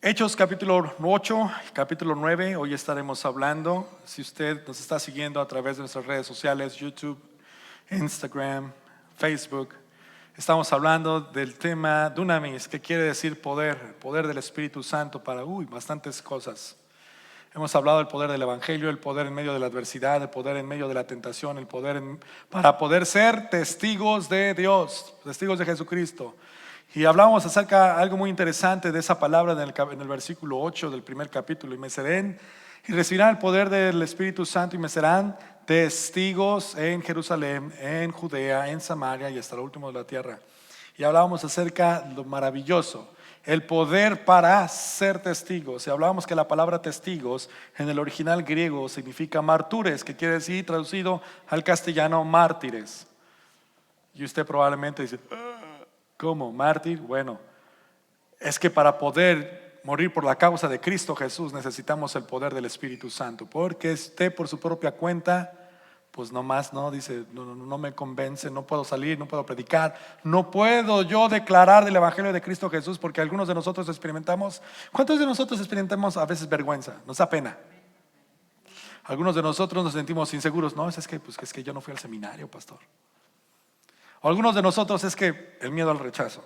Hechos capítulo 8, capítulo 9, hoy estaremos hablando. Si usted nos está siguiendo a través de nuestras redes sociales, YouTube, Instagram, Facebook, estamos hablando del tema Dunamis, que quiere decir poder del Espíritu Santo para bastantes cosas. Hemos hablado del poder del Evangelio, el poder en medio de la adversidad, el poder en medio de la tentación, el poder para poder ser testigos de Dios, testigos de Jesucristo. Y hablamos acerca de algo muy interesante de esa palabra en el versículo 8 del primer capítulo. Y recibirán el poder del Espíritu Santo y me serán testigos en Jerusalén, en Judea, en Samaria y hasta lo último de la tierra. Y hablábamos acerca de lo maravilloso, el poder para ser testigos. Y hablábamos que la palabra testigos en el original griego significa martures, que quiere decir, traducido al castellano, mártires. Y usted probablemente dice, ¿cómo? ¿Mártir? Bueno, es que para poder morir por la causa de Cristo Jesús necesitamos el poder del Espíritu Santo. Porque usted por su propia cuenta, pues nomás no, dice, no me convence, no puedo salir, no puedo predicar, no puedo yo declarar del Evangelio de Cristo Jesús, porque algunos de nosotros experimentamos. ¿Cuántos de nosotros experimentamos a veces vergüenza? Nos da pena. Algunos de nosotros nos sentimos inseguros. No, es que yo no fui al seminario, pastor. O algunos de nosotros es que el miedo al rechazo.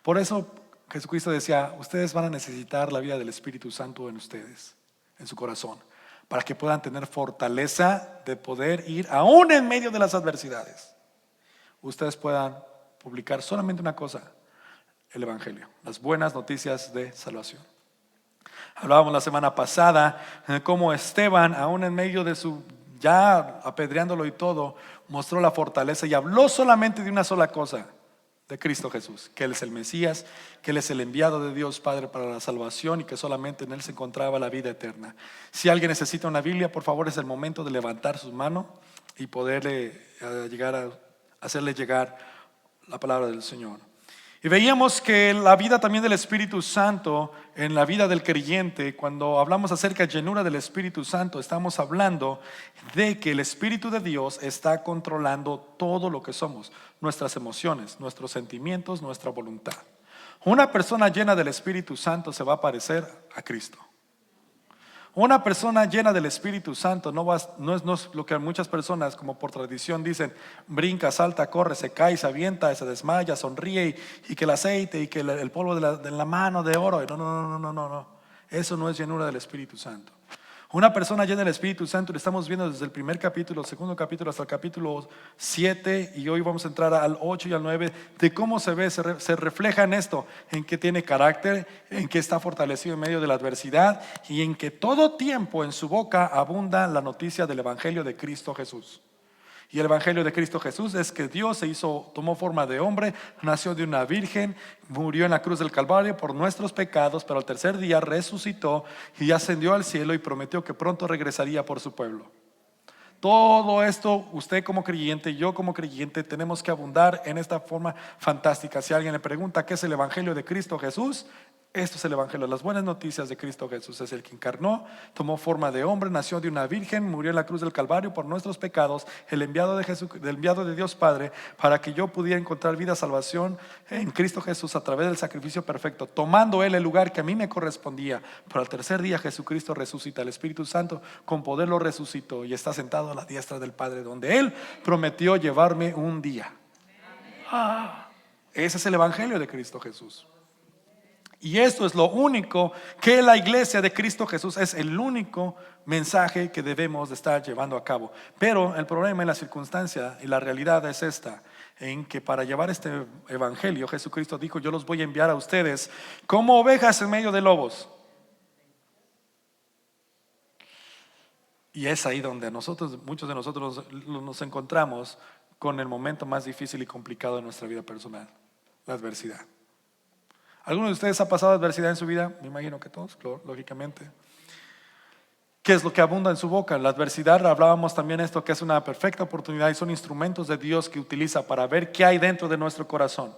Por eso Jesucristo decía, ustedes van a necesitar la vida del Espíritu Santo en ustedes, en su corazón, para que puedan tener fortaleza de poder ir aún en medio de las adversidades. Ustedes puedan publicar solamente una cosa, el Evangelio, las buenas noticias de salvación. Hablábamos la semana pasada de cómo Esteban, aún en medio de su ya apedreándolo y todo, mostró la fortaleza y habló solamente de una sola cosa, de Cristo Jesús, que Él es el Mesías, que Él es el enviado de Dios Padre para la salvación y que solamente en Él se encontraba la vida eterna. Si alguien necesita una Biblia, por favor, es el momento de levantar su mano y poderle hacerle llegar la palabra del Señor. Y veíamos que la vida también del Espíritu Santo, en la vida del creyente, cuando hablamos acerca de llenura del Espíritu Santo, estamos hablando de que el Espíritu de Dios está controlando todo lo que somos, nuestras emociones, nuestros sentimientos, nuestra voluntad. Una persona llena del Espíritu Santo se va a parecer a Cristo. Una persona llena del Espíritu Santo no es lo que muchas personas, como por tradición, dicen: brinca, salta, corre, se cae, se avienta, se desmaya, sonríe y que el aceite y que el polvo de la mano de oro. No. Eso no es llenura del Espíritu Santo. Una persona llena del Espíritu Santo, lo estamos viendo desde el primer capítulo, el segundo capítulo hasta el capítulo 7, y hoy vamos a entrar al 8 y al 9, de cómo se refleja en esto, en que tiene carácter, en que está fortalecido en medio de la adversidad y en que todo tiempo en su boca abunda la noticia del Evangelio de Cristo Jesús. Y el Evangelio de Cristo Jesús es que Dios tomó forma de hombre, nació de una virgen, murió en la cruz del Calvario por nuestros pecados, pero al tercer día resucitó y ascendió al cielo y prometió que pronto regresaría por su pueblo. Todo esto, usted como creyente, yo como creyente, tenemos que abundar en esta forma fantástica. Si alguien le pregunta qué es el Evangelio de Cristo Jesús, esto es el Evangelio, las buenas noticias de Cristo Jesús. Es el que encarnó, tomó forma de hombre, nació de una virgen, murió en la cruz del Calvario por nuestros pecados, el enviado de Dios Padre, para que yo pudiera encontrar vida, salvación en Cristo Jesús a través del sacrificio perfecto, tomando Él el lugar que a mí me correspondía. Pero al tercer día Jesucristo resucita, el Espíritu Santo con poder lo resucitó y está sentado a la diestra del Padre, donde Él prometió llevarme un día. Ese es el Evangelio de Cristo Jesús. Y esto es lo único que la iglesia de Cristo Jesús, es el único mensaje que debemos de estar llevando a cabo. Pero el problema y la circunstancia y la realidad es esta, en que para llevar este evangelio Jesucristo dijo: yo los voy a enviar a ustedes como ovejas en medio de lobos. Y es ahí donde muchos de nosotros nos encontramos con el momento más difícil y complicado de nuestra vida personal, la adversidad. ¿Alguno de ustedes ha pasado adversidad en su vida? Me imagino que todos, lógicamente. ¿Qué es lo que abunda en su boca? La adversidad, hablábamos también esto, que es una perfecta oportunidad y son instrumentos de Dios que utiliza para ver qué hay dentro de nuestro corazón.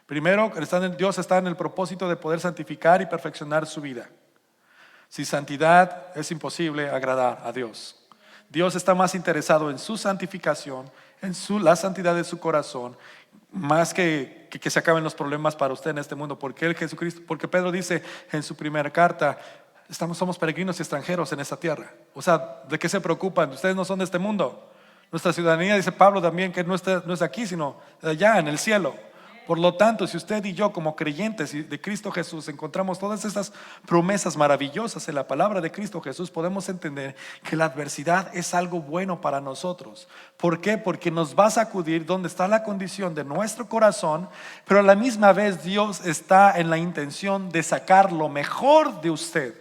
Primero, Dios está en el propósito de poder santificar y perfeccionar su vida. Sin santidad es imposible agradar a Dios. Dios está más interesado en su santificación, en la santidad de su corazón, más que se acaben los problemas para usted en este mundo. Porque Pedro dice en su primera carta, somos peregrinos y extranjeros en esta tierra. O sea, ¿de qué se preocupan? Ustedes no son de este mundo. Nuestra ciudadanía, dice Pablo también, que no es aquí, sino allá en el cielo. Por lo tanto, si usted y yo como creyentes de Cristo Jesús encontramos todas estas promesas maravillosas en la palabra de Cristo Jesús, podemos entender que la adversidad es algo bueno para nosotros. ¿Por qué? Porque nos va a sacudir donde está la condición de nuestro corazón, pero a la misma vez Dios está en la intención de sacar lo mejor de usted.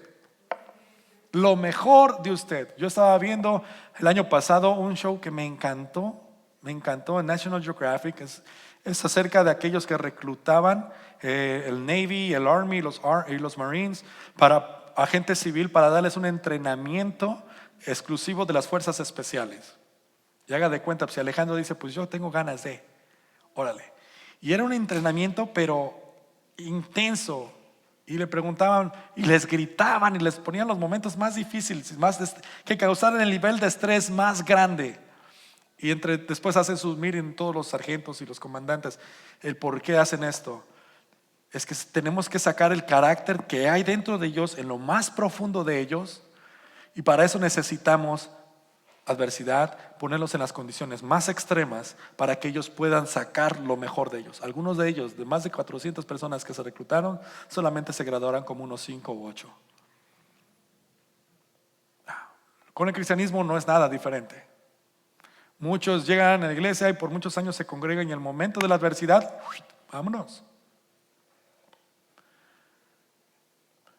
Lo mejor de usted. Yo estaba viendo el año pasado un show que me encantó en National Geographic. Es acerca de aquellos que reclutaban el Navy, el Army y los Marines para agente civil, para darles un entrenamiento exclusivo de las fuerzas especiales. Y haga de cuenta, si Alejandro dice, pues yo tengo ganas de, órale. Y era un entrenamiento pero intenso. Y le preguntaban y les gritaban y les ponían los momentos más difíciles, que causaran el nivel de estrés más grande. Y después hacen sus meeting todos los sargentos y los comandantes. El por qué hacen esto es que tenemos que sacar el carácter que hay dentro de ellos, en lo más profundo de ellos. Y para eso necesitamos adversidad, ponerlos en las condiciones más extremas para que ellos puedan sacar lo mejor de ellos. Algunos de ellos, de más de 400 personas que se reclutaron, solamente se graduaron como unos 5 u 8. Con el cristianismo no es nada diferente. Muchos llegan a la iglesia y por muchos años se congregan y en el momento de la adversidad, vámonos.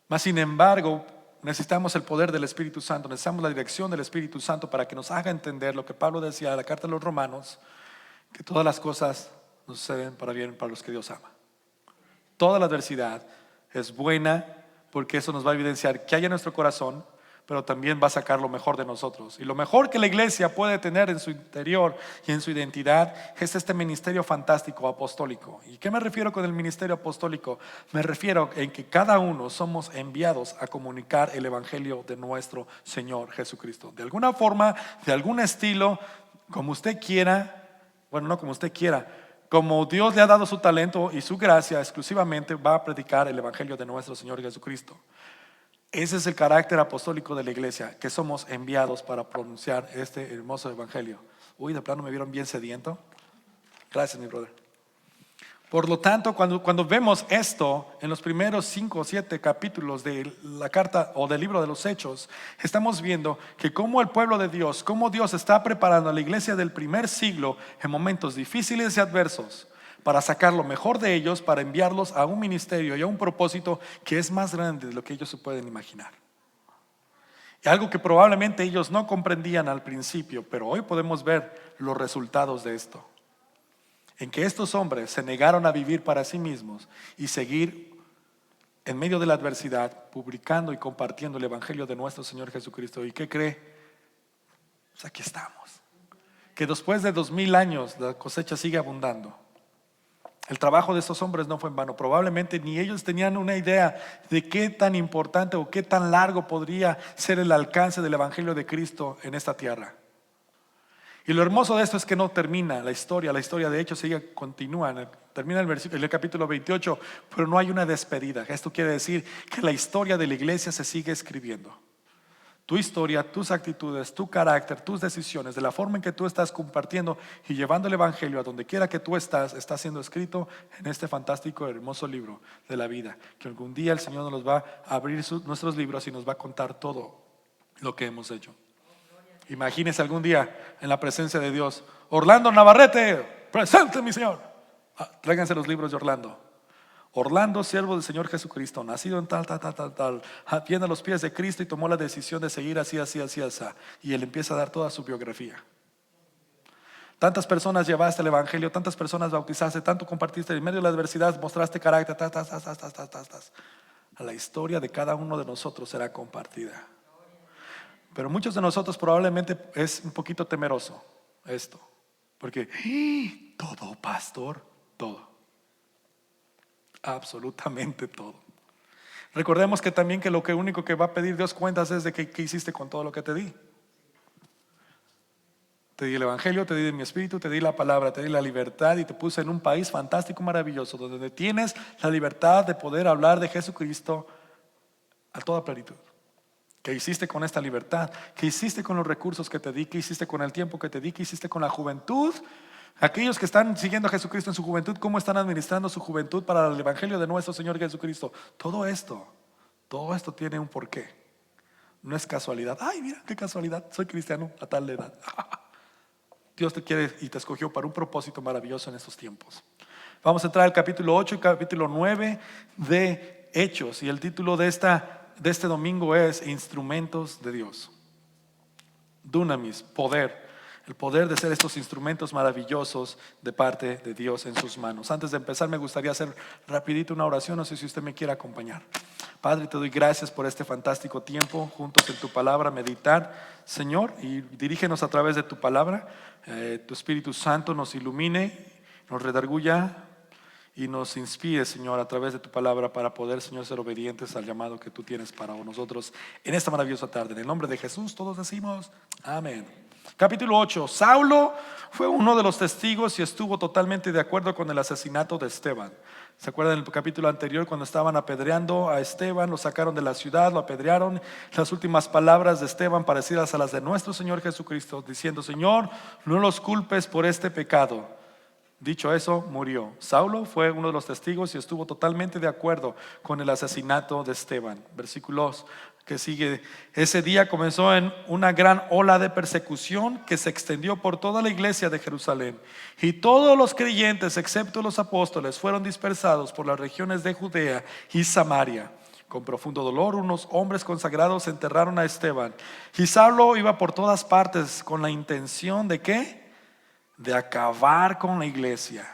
Mas sin embargo, necesitamos el poder del Espíritu Santo, necesitamos la dirección del Espíritu Santo para que nos haga entender lo que Pablo decía en la carta de los Romanos, que todas las cosas nos suceden para bien para los que Dios ama. Toda la adversidad es buena porque eso nos va a evidenciar que hay en nuestro corazón, pero también va a sacar lo mejor de nosotros. Y lo mejor que la iglesia puede tener en su interior y en su identidad es este ministerio fantástico apostólico. ¿Y qué me refiero con el ministerio apostólico? Me refiero en que cada uno somos enviados a comunicar el evangelio de nuestro Señor Jesucristo. De alguna forma, de algún estilo, como usted quiera, bueno, no como usted quiera, como Dios le ha dado su talento y su gracia, exclusivamente va a predicar el evangelio de nuestro Señor Jesucristo. Ese es el carácter apostólico de la iglesia, que somos enviados para pronunciar este hermoso evangelio. Uy, de plano me vieron bien sediento. Gracias, mi brother. Por lo tanto, cuando vemos esto en los primeros 5 o 7 capítulos de la carta o del libro de los Hechos, estamos viendo que como el pueblo de Dios, como Dios está preparando a la iglesia del primer siglo en momentos difíciles y adversos, para sacar lo mejor de ellos, para enviarlos a un ministerio y a un propósito que es más grande de lo que ellos se pueden imaginar. Y algo que probablemente ellos no comprendían al principio, pero hoy podemos ver los resultados de esto. En que estos hombres se negaron a vivir para sí mismos y seguir en medio de la adversidad, publicando y compartiendo el evangelio de nuestro Señor Jesucristo. ¿Y qué cree? Pues aquí estamos. Que después de 2000 años la cosecha sigue abundando. El trabajo de estos hombres no fue en vano. Probablemente ni ellos tenían una idea de qué tan importante o qué tan largo podría ser el alcance del evangelio de Cristo en esta tierra. Y lo hermoso de esto es que no termina la historia de Hechos continúa, termina el capítulo 28, pero no hay una despedida. Esto quiere decir que la historia de la iglesia se sigue escribiendo. Tu historia, tus actitudes, tu carácter, tus decisiones, de la forma en que tú estás compartiendo y llevando el evangelio a donde quiera que tú estás, está siendo escrito en este fantástico, hermoso libro de la vida. Que algún día el Señor nos va a abrir nuestros libros y nos va a contar todo lo que hemos hecho. Imagínese algún día en la presencia de Dios: Orlando Navarrete, presente mi Señor. Tráiganse los libros de Orlando. Orlando, siervo del Señor Jesucristo, nacido en tal, viene a los pies de Cristo y tomó la decisión de seguir así. Y él empieza a dar toda su biografía. Tantas personas llevaste el evangelio, tantas personas bautizaste, tanto compartiste, en medio de la adversidad mostraste carácter, a la historia de cada uno de nosotros será compartida. Pero muchos de nosotros probablemente es un poquito temeroso esto, porque todo, pastor, todo. Absolutamente todo. Recordemos que también que lo único que va a pedir Dios cuentas es de qué hiciste con todo lo que te di. Te di el evangelio, te di de mi espíritu, te di la palabra, te di la libertad y te puse en un país fantástico, maravilloso, donde tienes la libertad de poder hablar de Jesucristo a toda plenitud. ¿Qué hiciste con esta libertad? ¿Qué hiciste con los recursos que te di? ¿Qué hiciste con el tiempo que te di? ¿Qué hiciste con la juventud? Aquellos que están siguiendo a Jesucristo en su juventud, ¿cómo están administrando su juventud para el evangelio de nuestro Señor Jesucristo? Todo esto tiene un porqué. No es casualidad. Ay, mira, qué casualidad, soy cristiano a tal edad. Dios te quiere y te escogió para un propósito maravilloso en estos tiempos. Vamos a entrar al capítulo 8 y capítulo 9 de Hechos. Y el título de este domingo es Instrumentos de Dios. Dunamis, poder. El poder de ser estos instrumentos maravillosos de parte de Dios en sus manos. Antes de empezar me gustaría hacer rapidito una oración. No sé si usted me quiere acompañar. Padre, te doy gracias por este fantástico tiempo juntos en tu palabra, meditar, Señor, y dirígenos a través de tu palabra. Tu Espíritu Santo nos ilumine, nos redarguya y nos inspire, Señor, a través de tu palabra para poder, Señor, ser obedientes al llamado que tú tienes para nosotros en esta maravillosa tarde. En el nombre de Jesús todos decimos amén. Capítulo 8. Saulo fue uno de los testigos y estuvo totalmente de acuerdo con el asesinato de Esteban. ¿Se acuerdan del capítulo anterior cuando estaban apedreando a Esteban? Lo sacaron de la ciudad, lo apedrearon. Las últimas palabras de Esteban parecidas a las de nuestro Señor Jesucristo, diciendo: Señor, no los culpes por este pecado. Dicho eso, murió. Saulo fue uno de los testigos y estuvo totalmente de acuerdo con el asesinato de Esteban. Versículos que sigue. Ese día comenzó en una gran ola de persecución que se extendió por toda la iglesia de Jerusalén. Y todos los creyentes, excepto los apóstoles, fueron dispersados por las regiones de Judea y Samaria. Con profundo dolor, unos hombres consagrados enterraron a Esteban. Y Saulo iba por todas partes con la intención de ¿qué? De acabar con la iglesia.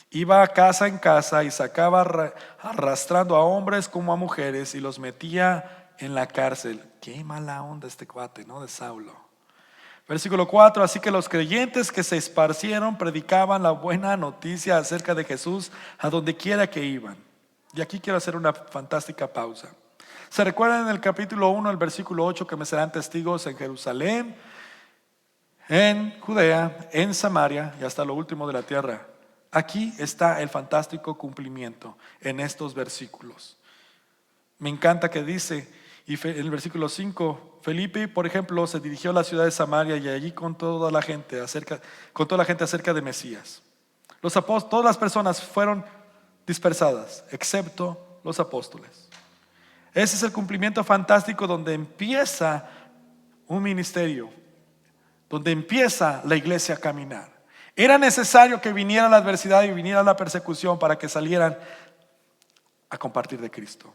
Iba casa en casa y sacaba arrastrando a hombres como a mujeres y los metía en la cárcel. Qué mala onda este cuate, ¿no? De Saulo. Versículo 4. Así que los creyentes que se esparcieron predicaban la buena noticia acerca de Jesús a donde quiera que iban. Y aquí quiero hacer una fantástica pausa. ¿Se recuerdan en el capítulo 1, el versículo 8, que me serán testigos en Jerusalén, en Judea, en Samaria y hasta lo último de la tierra? Aquí está el fantástico cumplimiento en estos versículos. Me encanta que dice, y en el versículo 5, Felipe, por ejemplo, se dirigió a la ciudad de Samaria y allí con toda la gente acerca de Mesías. Todas las personas fueron dispersadas, excepto los apóstoles. Ese es el cumplimiento fantástico donde empieza un ministerio, donde empieza la iglesia a caminar. Era necesario que viniera la adversidad y viniera la persecución para que salieran a compartir de Cristo.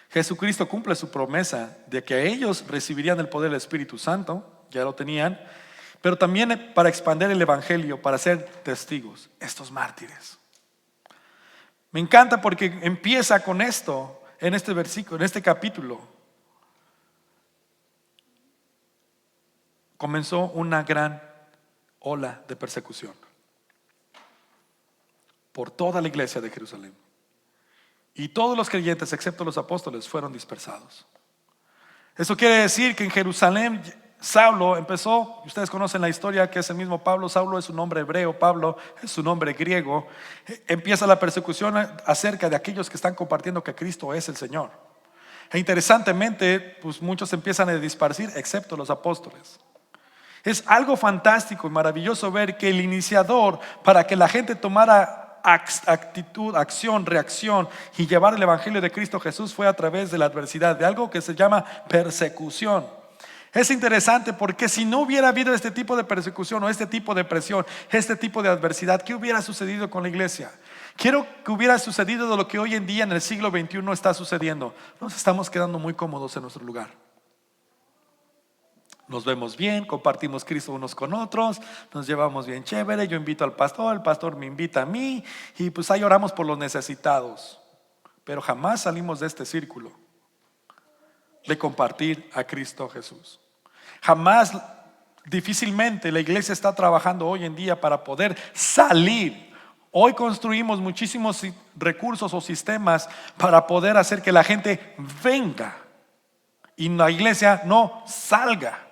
Jesucristo cumple su promesa de que ellos recibirían el poder del Espíritu Santo, ya lo tenían, pero también para expandir el evangelio, para ser testigos, estos mártires. Me encanta porque empieza con esto en este versículo, en este capítulo. Comenzó una gran ola de persecución por toda la iglesia de Jerusalén. Y todos los creyentes, excepto los apóstoles, fueron dispersados. Eso quiere decir que en Jerusalén Saulo empezó, ustedes conocen la historia, que es el mismo Pablo. Saulo es un nombre hebreo, Pablo es un nombre griego. Empieza la persecución acerca de aquellos que están compartiendo que Cristo es el Señor. E interesantemente, pues muchos empiezan a dispersar, excepto los apóstoles. Es algo fantástico y maravilloso ver que el iniciador para que la gente tomara actitud, acción, reacción y llevar el evangelio de Cristo Jesús fue a través de la adversidad, de algo que se llama persecución. Es interesante porque si no hubiera habido este tipo de persecución o este tipo de presión, este tipo de adversidad, ¿qué hubiera sucedido con la iglesia? Quiero que hubiera sucedido de lo que hoy en día en el siglo XXI está sucediendo. Nos estamos quedando muy cómodos en nuestro lugar. Nos vemos bien, compartimos Cristo unos con otros, nos llevamos bien chévere. Yo invito al pastor, el pastor me invita a mí y pues ahí oramos por los necesitados. Pero jamás salimos de este círculo de compartir a Cristo Jesús. Jamás, difícilmente la iglesia está trabajando hoy en día para poder salir. Hoy construimos muchísimos recursos o sistemas para poder hacer que la gente venga y la iglesia no salga.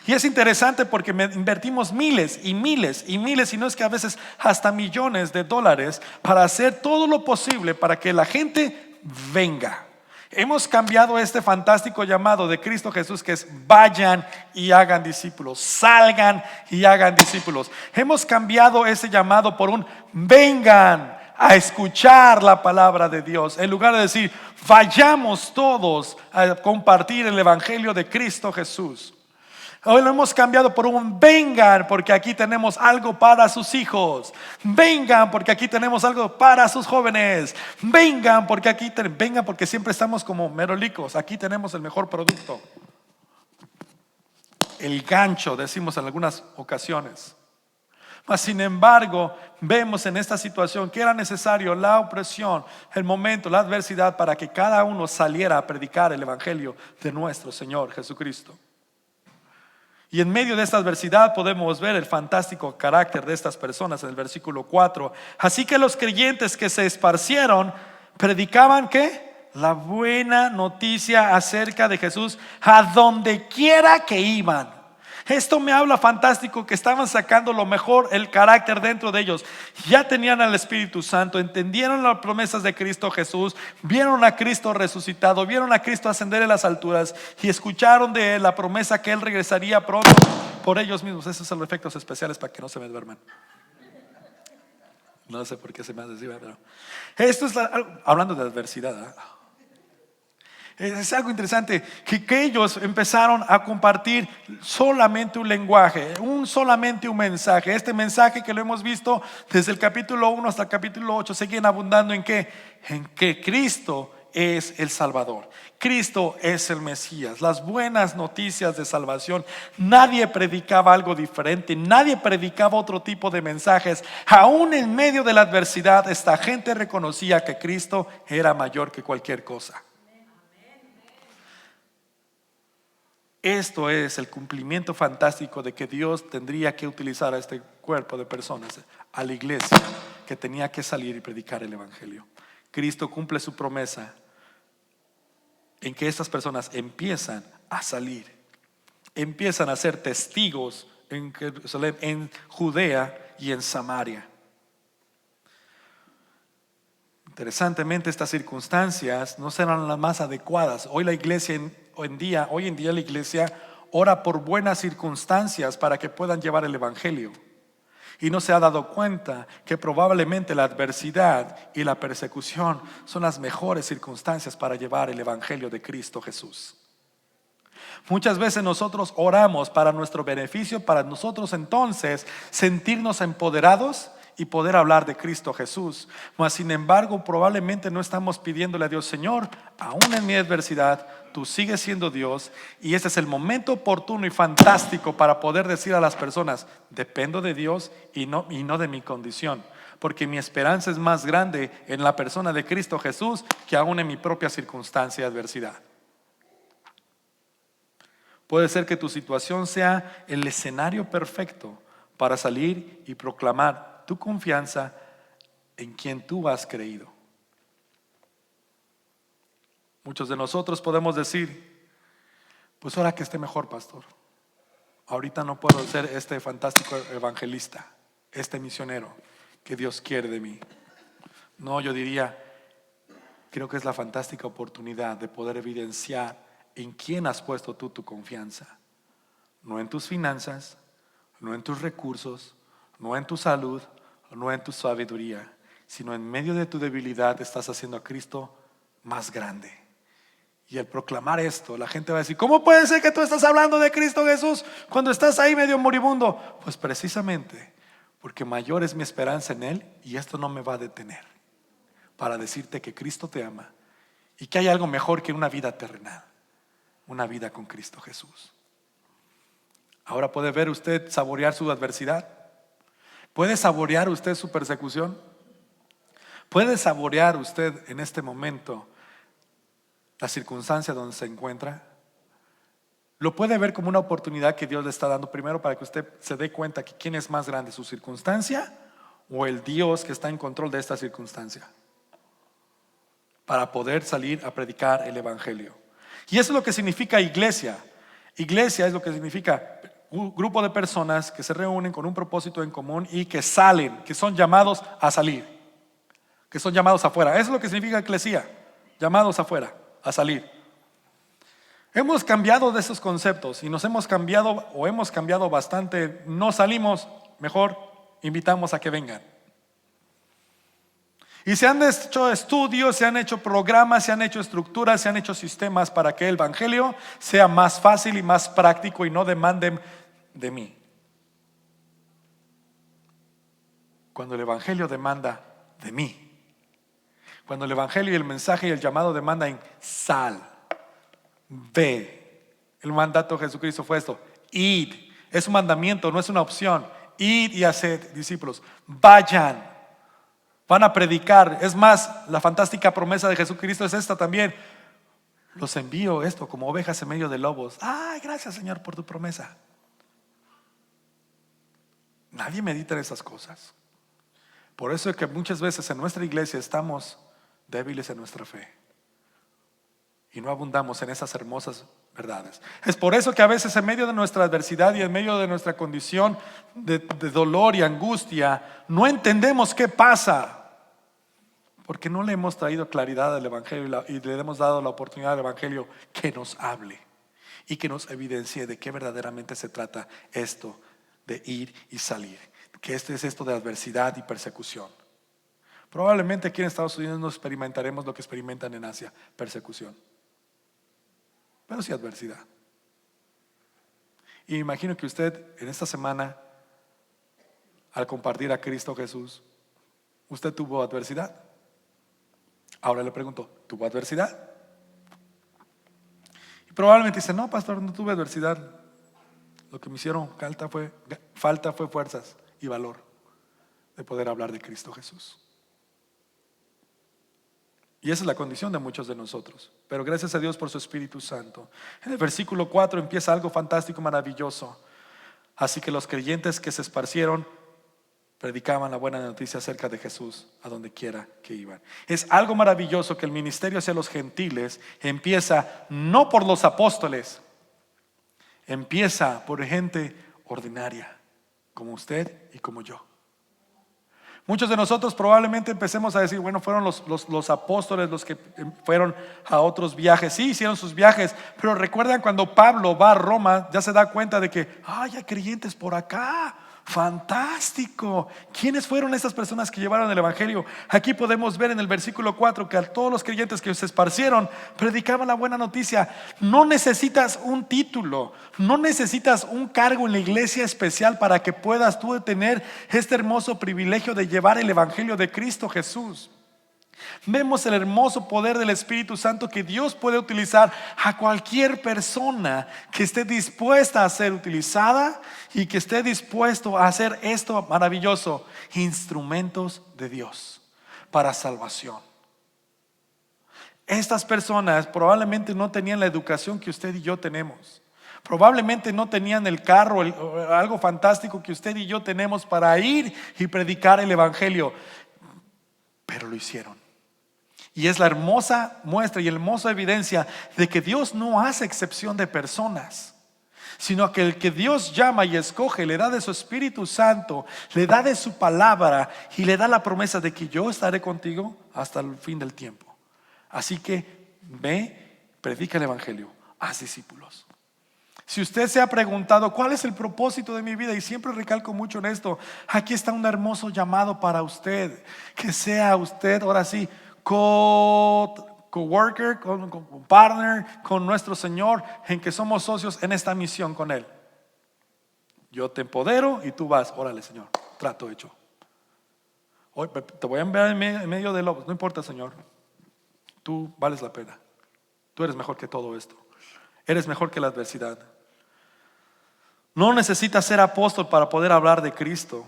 Y es interesante porque invertimos miles y miles y miles, y no es que a veces hasta millones de dólares, para hacer todo lo posible para que la gente venga. Hemos cambiado este fantástico llamado de Cristo Jesús, que es vayan y hagan discípulos, salgan y hagan discípulos. Hemos cambiado ese llamado por un vengan a escuchar la palabra de Dios, en lugar de decir vayamos todos a compartir el evangelio de Cristo Jesús. Hoy lo hemos cambiado por un vengan porque aquí tenemos algo para sus hijos. Vengan porque aquí tenemos algo para sus jóvenes. Vengan porque vengan porque siempre estamos como merolicos. Aquí tenemos el mejor producto. El gancho, decimos en algunas ocasiones. Mas sin embargo, vemos en esta situación que era necesario la opresión, el momento, la adversidad para que cada uno saliera a predicar el evangelio de nuestro Señor Jesucristo. Y en medio de esta adversidad podemos ver el fantástico carácter de estas personas en el versículo 4. Así que los creyentes que se esparcieron predicaban ¿qué? La buena noticia acerca de Jesús a donde quiera que iban. Esto me habla fantástico que estaban sacando lo mejor, el carácter dentro de ellos. Ya tenían al Espíritu Santo, entendieron las promesas de Cristo Jesús, vieron a Cristo resucitado, vieron a Cristo ascender en las alturas y escucharon de Él la promesa que Él regresaría pronto por ellos mismos. Esos son los efectos especiales para que no se me duerman. No sé por qué se me hace así, pero esto es hablando de adversidad, ¿eh? Es algo interesante que ellos empezaron a compartir solamente un lenguaje, solamente un mensaje. Este mensaje que lo hemos visto desde el capítulo 1 hasta el capítulo 8 siguen abundando en que Cristo es el Salvador, Cristo es el Mesías, las buenas noticias de salvación. Nadie predicaba algo diferente, nadie predicaba otro tipo de mensajes. Aún en medio de la adversidad, esta gente reconocía que Cristo era mayor que cualquier cosa. Esto es el cumplimiento fantástico de que Dios tendría que utilizar a este cuerpo de personas, a la iglesia, que tenía que salir y predicar el evangelio. Cristo cumple su promesa en que estas personas empiezan a salir, empiezan a ser testigos en Jerusalén, en Judea y en Samaria. Interesantemente, estas circunstancias no serán las más adecuadas. Hoy en día la iglesia ora por buenas circunstancias para que puedan llevar el evangelio. Y no se ha dado cuenta que probablemente la adversidad y la persecución son las mejores circunstancias para llevar el evangelio de Cristo Jesús. Muchas veces nosotros oramos para nuestro beneficio, para nosotros entonces sentirnos empoderados y poder hablar de Cristo Jesús. Mas sin embargo, probablemente no estamos pidiéndole a Dios: Señor, aún en mi adversidad tú sigues siendo Dios. Y este es el momento oportuno y fantástico para poder decir a las personas: dependo de Dios y no de mi condición, porque mi esperanza es más grande en la persona de Cristo Jesús que aún en mi propia circunstancia de adversidad. Puede ser que tu situación sea el escenario perfecto para salir y proclamar tu confianza en quien tú has creído. Muchos de nosotros podemos decir: pues ahora que esté mejor, pastor, ahorita no puedo ser este fantástico evangelista, este misionero que Dios quiere de mí. No, yo diría, creo que es la fantástica oportunidad de poder evidenciar en quién has puesto tú tu confianza. No en tus finanzas, no en tus recursos, no en tu salud, no en tu sabiduría, sino en medio de tu debilidad estás haciendo a Cristo más grande. Y al proclamar esto, la gente va a decir: ¿cómo puede ser que tú estás hablando de Cristo Jesús cuando estás ahí medio moribundo? Pues precisamente porque mayor es mi esperanza en Él, y esto no me va a detener para decirte que Cristo te ama y que hay algo mejor que una vida terrenal, una vida con Cristo Jesús. Ahora puede ver usted, saborear su adversidad. ¿Puede saborear usted su persecución? ¿Puede saborear usted en este momento la circunstancia donde se encuentra? Lo puede ver como una oportunidad que Dios le está dando, primero para que usted se dé cuenta que quién es más grande, su circunstancia o el Dios que está en control de esta circunstancia, para poder salir a predicar el evangelio. Y eso es lo que significa iglesia. Iglesia es lo que significa un grupo de personas que se reúnen con un propósito en común y que salen, que son llamados a salir, que son llamados afuera. Eso es lo que significa eclesía, llamados afuera, a salir. Hemos cambiado de esos conceptos y nos hemos cambiado bastante. No salimos, mejor invitamos a que vengan. Y se han hecho estudios, se han hecho programas, se han hecho estructuras, se han hecho sistemas para que el evangelio sea más fácil y más práctico y no demanden de mí. Cuando el evangelio demanda de mí, cuando el evangelio y el mensaje y el llamado demandan sal, ve. El mandato de Jesucristo fue esto: id. Es un mandamiento, no es una opción. Id y haced discípulos. Vayan. Van a predicar. Es más, la fantástica promesa de Jesucristo es esta también: los envío esto como ovejas en medio de lobos. Ay, gracias, Señor, por tu promesa. Nadie medita en esas cosas. Por eso es que muchas veces en nuestra iglesia estamos débiles en nuestra fe y no abundamos en esas hermosas verdades. Es por eso que a veces en medio de nuestra adversidad y en medio de nuestra condición de dolor y angustia, no entendemos qué pasa, porque no le hemos traído claridad al evangelio y le hemos dado la oportunidad al evangelio que nos hable y que nos evidencie de qué verdaderamente se trata esto de ir y salir, que es esto de adversidad y persecución. Probablemente aquí en Estados Unidos no experimentaremos lo que experimentan en Asia: persecución, pero sí adversidad. Y me imagino que usted en esta semana, al compartir a Cristo Jesús, usted tuvo adversidad. Ahora le pregunto, ¿tuvo adversidad? Y probablemente dice: no, pastor, no tuve adversidad. Lo que me hicieron falta fue fuerzas y valor de poder hablar de Cristo Jesús. Y esa es la condición de muchos de nosotros. Pero gracias a Dios por su Espíritu Santo. En el versículo 4 empieza algo fantástico, maravilloso. Así que los creyentes que se esparcieron predicaban la buena noticia acerca de Jesús a donde quiera que iban. Es algo maravilloso que el ministerio hacia los gentiles empieza no por los apóstoles, empieza por gente ordinaria, como usted y como yo. Muchos de nosotros probablemente empecemos a decir: bueno, fueron los apóstoles los que fueron a otros viajes. Sí, hicieron sus viajes, pero recuerdan cuando Pablo va a Roma, ya se da cuenta de que hay creyentes por acá. Fantástico. ¿Quiénes fueron esas personas que llevaron el evangelio? Aquí podemos ver en el versículo 4 que a todos los creyentes que se esparcieron predicaban la buena noticia. No necesitas un título, no necesitas un cargo en la iglesia especial para que puedas tú tener este hermoso privilegio de llevar el evangelio de Cristo Jesús. Vemos el hermoso poder del Espíritu Santo que Dios puede utilizar a cualquier persona que esté dispuesta a ser utilizada y que esté dispuesto a hacer esto maravilloso: instrumentos de Dios para salvación. Estas personas probablemente no tenían la educación que usted y yo tenemos. Probablemente no tenían el carro, algo fantástico que usted y yo tenemos para ir y predicar el evangelio, pero lo hicieron. Y es la hermosa muestra y hermosa evidencia de que Dios no hace excepción de personas, sino que el que Dios llama y escoge le da de su Espíritu Santo, le da de su palabra y le da la promesa de que yo estaré contigo hasta el fin del tiempo. Así que ve, predica el evangelio, haz discípulos. Si usted se ha preguntado ¿cuál es el propósito de mi vida? Y siempre recalco mucho en esto, aquí está un hermoso llamado para usted. Que sea usted ahora sí coworker, con partner con nuestro Señor, en que somos socios en esta misión con Él. Yo te empodero y tú vas. Órale, Señor, trato hecho. Hoy te voy a enviar en medio de lobos. No importa, Señor, tú vales la pena. Tú eres mejor que todo esto. Eres mejor que la adversidad. No necesitas ser apóstol para poder hablar de Cristo.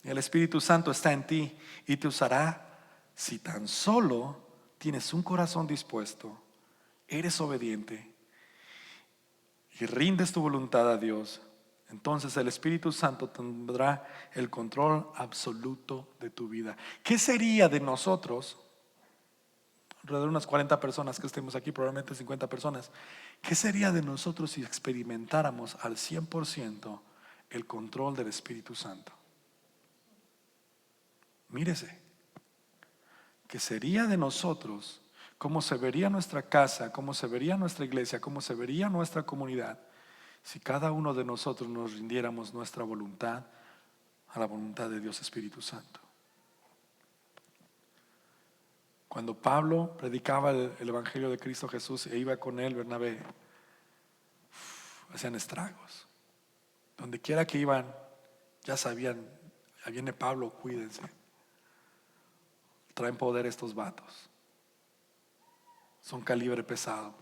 El Espíritu Santo está en ti y te usará si tan solo tienes un corazón dispuesto, eres obediente y rindes tu voluntad a Dios. Entonces el Espíritu Santo tendrá el control absoluto de tu vida. ¿Qué sería de nosotros? alrededor de unas 40 personas que estemos aquí, probablemente 50 personas. ¿Qué sería de nosotros si experimentáramos al 100% el control del Espíritu Santo? Mírese, ¿qué sería de nosotros? ¿Cómo se vería nuestra casa? ¿Cómo se vería nuestra iglesia? ¿Cómo se vería nuestra comunidad? Si cada uno de nosotros nos rindiéramos nuestra voluntad a la voluntad de Dios Espíritu Santo. Cuando Pablo predicaba el Evangelio de Cristo Jesús e iba con él, Bernabé, hacían estragos. Donde quiera que iban, ya sabían, ahí viene Pablo, cuídense. Traen poder estos vatos. Son calibre pesado.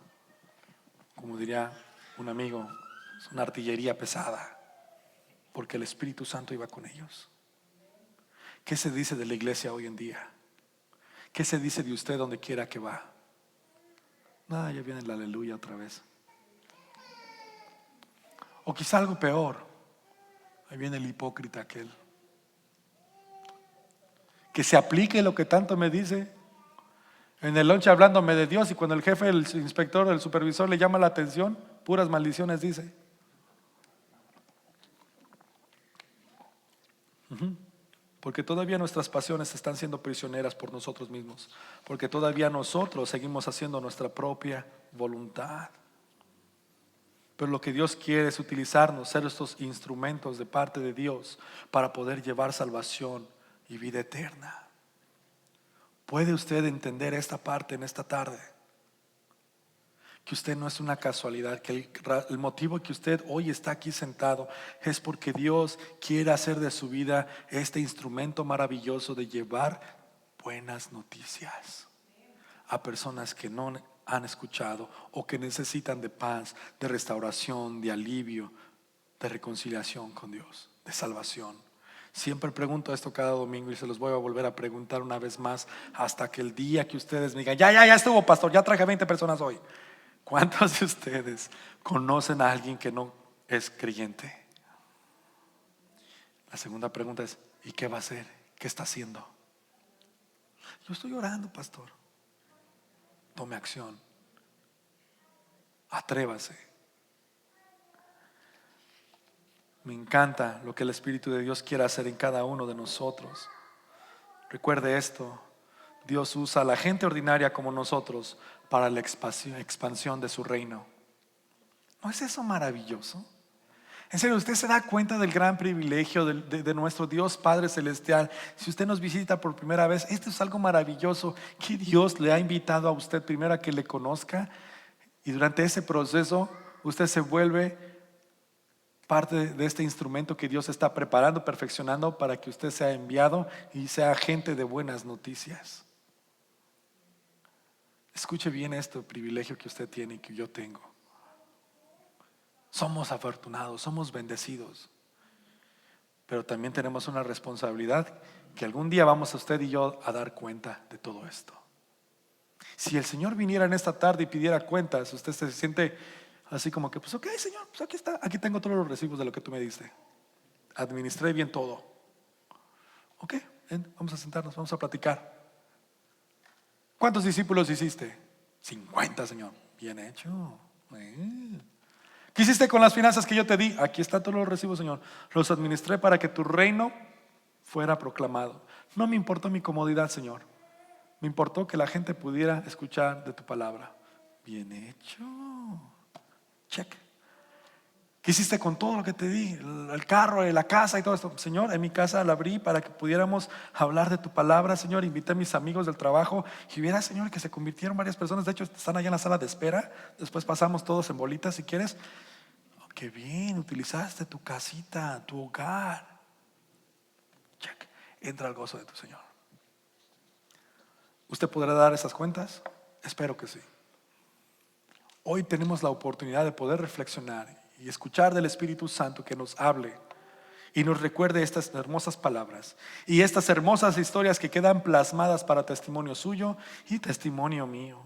Como diría un amigo, es una artillería pesada, porque el Espíritu Santo iba con ellos. ¿Qué se dice de la iglesia hoy en día? ¿Qué se dice de usted donde quiera que va? Ya viene el aleluya otra vez. O quizá algo peor, ahí viene el hipócrita aquel, que se aplique lo que tanto me dice en el lunch hablándome de Dios, y cuando el jefe, el inspector, el supervisor le llama la atención, puras maldiciones dice. Porque todavía nuestras pasiones están siendo prisioneras por nosotros mismos, porque todavía nosotros seguimos haciendo nuestra propia voluntad. Pero lo que Dios quiere es utilizarnos, ser estos instrumentos de parte de Dios para poder llevar salvación y vida eterna. ¿Puede usted entender esta parte en esta tarde? Que usted no es una casualidad, que el motivo que usted hoy está aquí sentado es porque Dios quiere hacer de su vida este instrumento maravilloso de llevar buenas noticias a personas que no han escuchado o que necesitan de paz, de restauración, de alivio, de reconciliación con Dios, de salvación. Siempre pregunto esto cada domingo y se los voy a volver a preguntar una vez más hasta que el día que ustedes me digan, ya estuvo, pastor, ya traje 20 personas hoy. ¿Cuántos de ustedes conocen a alguien que no es creyente? La segunda pregunta es, ¿y qué va a hacer? ¿Qué está haciendo? Yo estoy orando, pastor. Tome acción. Atrévase. Me encanta lo que el Espíritu de Dios quiere hacer en cada uno de nosotros. Recuerde esto. Dios usa a la gente ordinaria como nosotros para la expansión de su reino. ¿No es eso maravilloso? En serio, usted se da cuenta del gran privilegio de nuestro Dios Padre Celestial. Si usted nos visita por primera vez, esto es algo maravilloso que Dios le ha invitado a usted primero a que le conozca, y durante ese proceso usted se vuelve parte de este instrumento que Dios está preparando, perfeccionando para que usted sea enviado y sea agente de buenas noticias. Escuche bien este privilegio que usted tiene y que yo tengo. Somos afortunados, somos bendecidos, pero también tenemos una responsabilidad que algún día vamos a usted y yo a dar cuenta de todo esto. Si el Señor viniera en esta tarde y pidiera cuentas, usted se siente así como que, pues ok, Señor, pues aquí está, aquí tengo todos los recibos de lo que tú me diste. Administré bien todo. Ok, vamos a sentarnos, vamos a platicar. ¿Cuántos discípulos hiciste? 50, Señor. Bien hecho. ¿Qué hiciste con las finanzas que yo te di? Aquí están todos los recibos, Señor. Los administré para que tu reino fuera proclamado. No me importó mi comodidad, Señor. Me importó que la gente pudiera escuchar de tu palabra. Bien hecho. Check. ¿Qué hiciste con todo lo que te di? El carro, la casa y todo esto. Señor, en mi casa la abrí para que pudiéramos hablar de tu palabra. Señor, invité a mis amigos del trabajo y viera, Señor, que se convirtieron varias personas. De hecho, están allá en la sala de espera. Después pasamos todos en bolitas si quieres. Oh, qué bien, utilizaste tu casita, tu hogar. Check. Entra al gozo de tu Señor. ¿Usted podrá dar esas cuentas? Espero que sí. Hoy tenemos la oportunidad de poder reflexionar y escuchar del Espíritu Santo que nos hable y nos recuerde estas hermosas palabras y estas hermosas historias que quedan plasmadas para testimonio suyo y testimonio mío.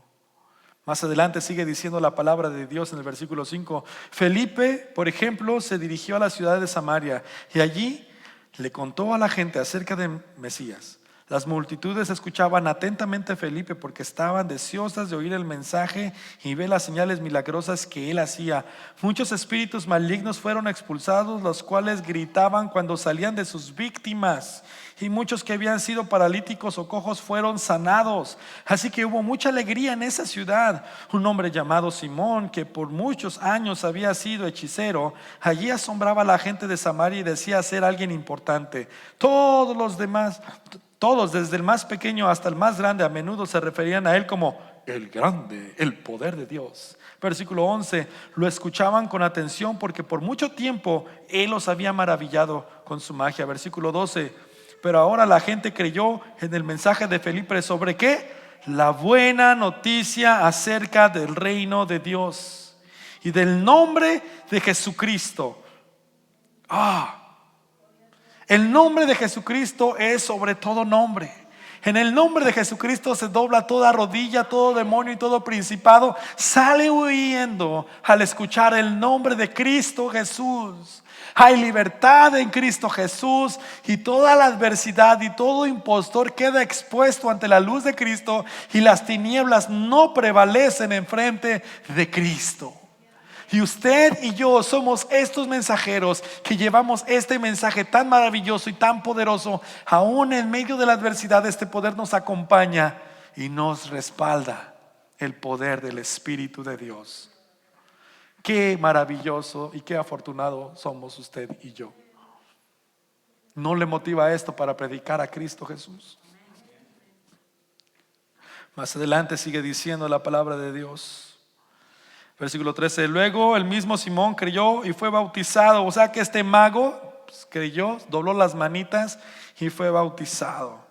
Más adelante sigue diciendo la palabra de Dios en el versículo 5. Felipe, por ejemplo, se dirigió a la ciudad de Samaria y allí le contó a la gente acerca de Mesías. Las multitudes escuchaban atentamente a Felipe porque estaban deseosas de oír el mensaje y ver las señales milagrosas que él hacía. Muchos espíritus malignos fueron expulsados, los cuales gritaban cuando salían de sus víctimas. Y muchos que habían sido paralíticos o cojos fueron sanados. Así que hubo mucha alegría en esa ciudad. Un hombre llamado Simón, que por muchos años había sido hechicero, allí asombraba a la gente de Samaria y decía ser alguien importante. Todos, desde el más pequeño hasta el más grande, a menudo se referían a él como el grande, el poder de Dios. Versículo 11, lo escuchaban con atención porque por mucho tiempo él los había maravillado con su magia. Versículo 12, pero ahora la gente creyó en el mensaje de Felipe sobre ¿qué? La buena noticia acerca del reino de Dios y del nombre de Jesucristo. El nombre de Jesucristo es sobre todo nombre. En el nombre de Jesucristo se dobla toda rodilla, todo demonio y todo principado sale huyendo al escuchar el nombre de Cristo Jesús. Hay libertad en Cristo Jesús y toda la adversidad y todo impostor queda expuesto ante la luz de Cristo y las tinieblas no prevalecen enfrente de Cristo. Y usted y yo somos estos mensajeros que llevamos este mensaje tan maravilloso y tan poderoso. Aún en medio de la adversidad, este poder nos acompaña y nos respalda el poder del Espíritu de Dios. Qué maravilloso y qué afortunado somos usted y yo. ¿No le motiva esto para predicar a Cristo Jesús? Más adelante sigue diciendo la palabra de Dios. Versículo 13, luego el mismo Simón creyó y fue bautizado. O sea que este mago creyó, dobló las manitas y fue bautizado.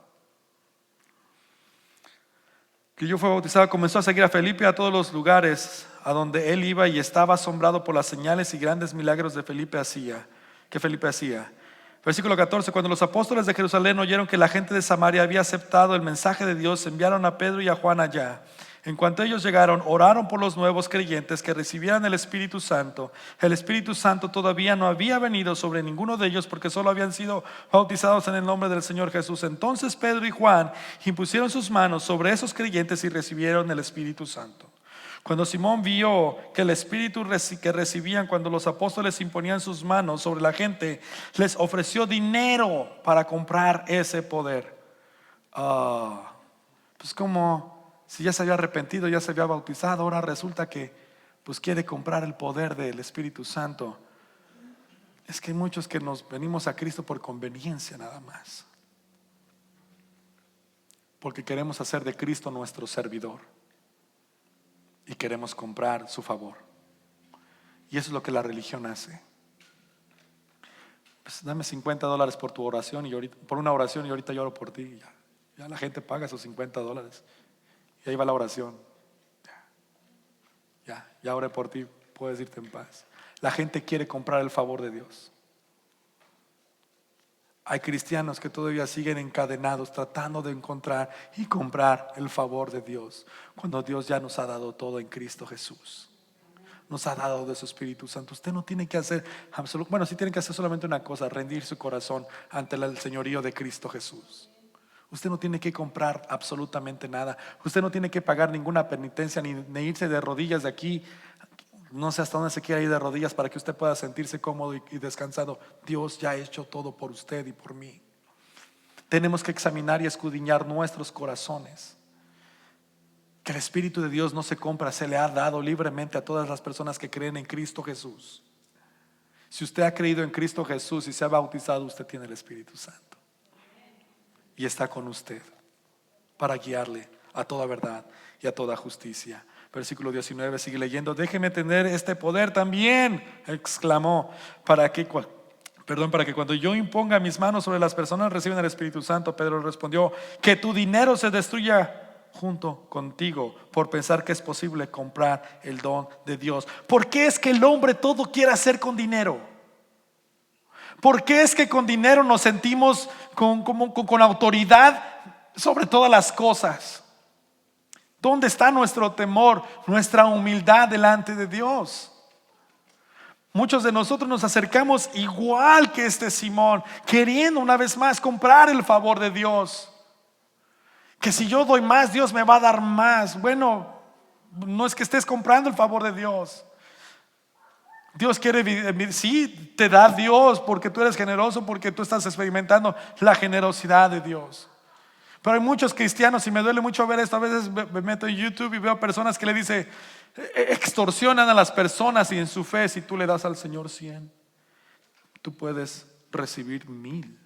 Creyó, fue bautizado, comenzó a seguir a Felipe a todos los lugares a donde él iba y estaba asombrado por las señales y grandes milagros que Felipe hacía. Versículo 14, cuando los apóstoles de Jerusalén oyeron que la gente de Samaria había aceptado el mensaje de Dios, enviaron a Pedro y a Juan allá. En cuanto ellos llegaron, oraron por los nuevos creyentes que recibieran el Espíritu Santo. El Espíritu Santo todavía no había venido sobre ninguno de ellos porque solo habían sido bautizados en el nombre del Señor Jesús. Entonces Pedro y Juan impusieron sus manos sobre esos creyentes y recibieron el Espíritu Santo. Cuando Simón vio que el Espíritu que recibían cuando los apóstoles imponían sus manos sobre la gente, les ofreció dinero para comprar ese poder. Pues como si ya se había arrepentido, ya se había bautizado, ahora resulta que pues quiere comprar el poder del Espíritu Santo. Es que hay muchos que nos venimos a Cristo por conveniencia nada más, porque queremos hacer de Cristo nuestro servidor y queremos comprar su favor. Y eso es lo que la religión hace. Pues dame $50 por tu oración y ahorita, por una oración, y ahorita lloro por ti. Ya la gente paga esos $50 y ahí va la oración. Ya oré por ti, puedes irte en paz. La gente quiere comprar el favor de Dios. Hay cristianos que todavía siguen encadenados tratando de encontrar y comprar el favor de Dios, cuando Dios ya nos ha dado todo en Cristo Jesús. Nos ha dado de su Espíritu Santo. Usted no tiene que hacer sí tiene que hacer solamente una cosa: rendir su corazón ante el señorío de Cristo Jesús. Usted no tiene que comprar absolutamente nada. Usted no tiene que pagar ninguna penitencia ni irse de rodillas de aquí. No sé hasta dónde se quiera ir de rodillas para que usted pueda sentirse cómodo y descansado. Dios ya ha hecho todo por usted y por mí. Tenemos que examinar y escudriñar nuestros corazones. Que el Espíritu de Dios no se compra, se le ha dado libremente a todas las personas que creen en Cristo Jesús. Si usted ha creído en Cristo Jesús y se ha bautizado, usted tiene el Espíritu Santo. Y está con usted para guiarle a toda verdad y a toda justicia. Versículo 19, sigue leyendo. Déjeme tener este poder también, exclamó, para que cuando yo imponga mis manos sobre las personas reciban el Espíritu Santo. Pedro respondió: que tu dinero se destruya junto contigo por pensar que es posible comprar el don de Dios. ¿Por qué es que el hombre todo quiere hacer con dinero? ¿Por qué es que con dinero nos sentimos con autoridad sobre todas las cosas? ¿Dónde está nuestro temor, nuestra humildad delante de Dios? Muchos de nosotros nos acercamos igual que este Simón, queriendo una vez más comprar el favor de Dios. Que si yo doy más, Dios me va a dar más. Bueno, no es que estés comprando el favor de Dios. Dios quiere, sí, te da Dios porque tú eres generoso, porque tú estás experimentando la generosidad de Dios. Pero hay muchos cristianos, y me duele mucho ver esto, a veces me meto en YouTube y veo personas que le dicen, extorsionan a las personas, y en su fe, si tú le das al Señor 100, tú puedes recibir 1000.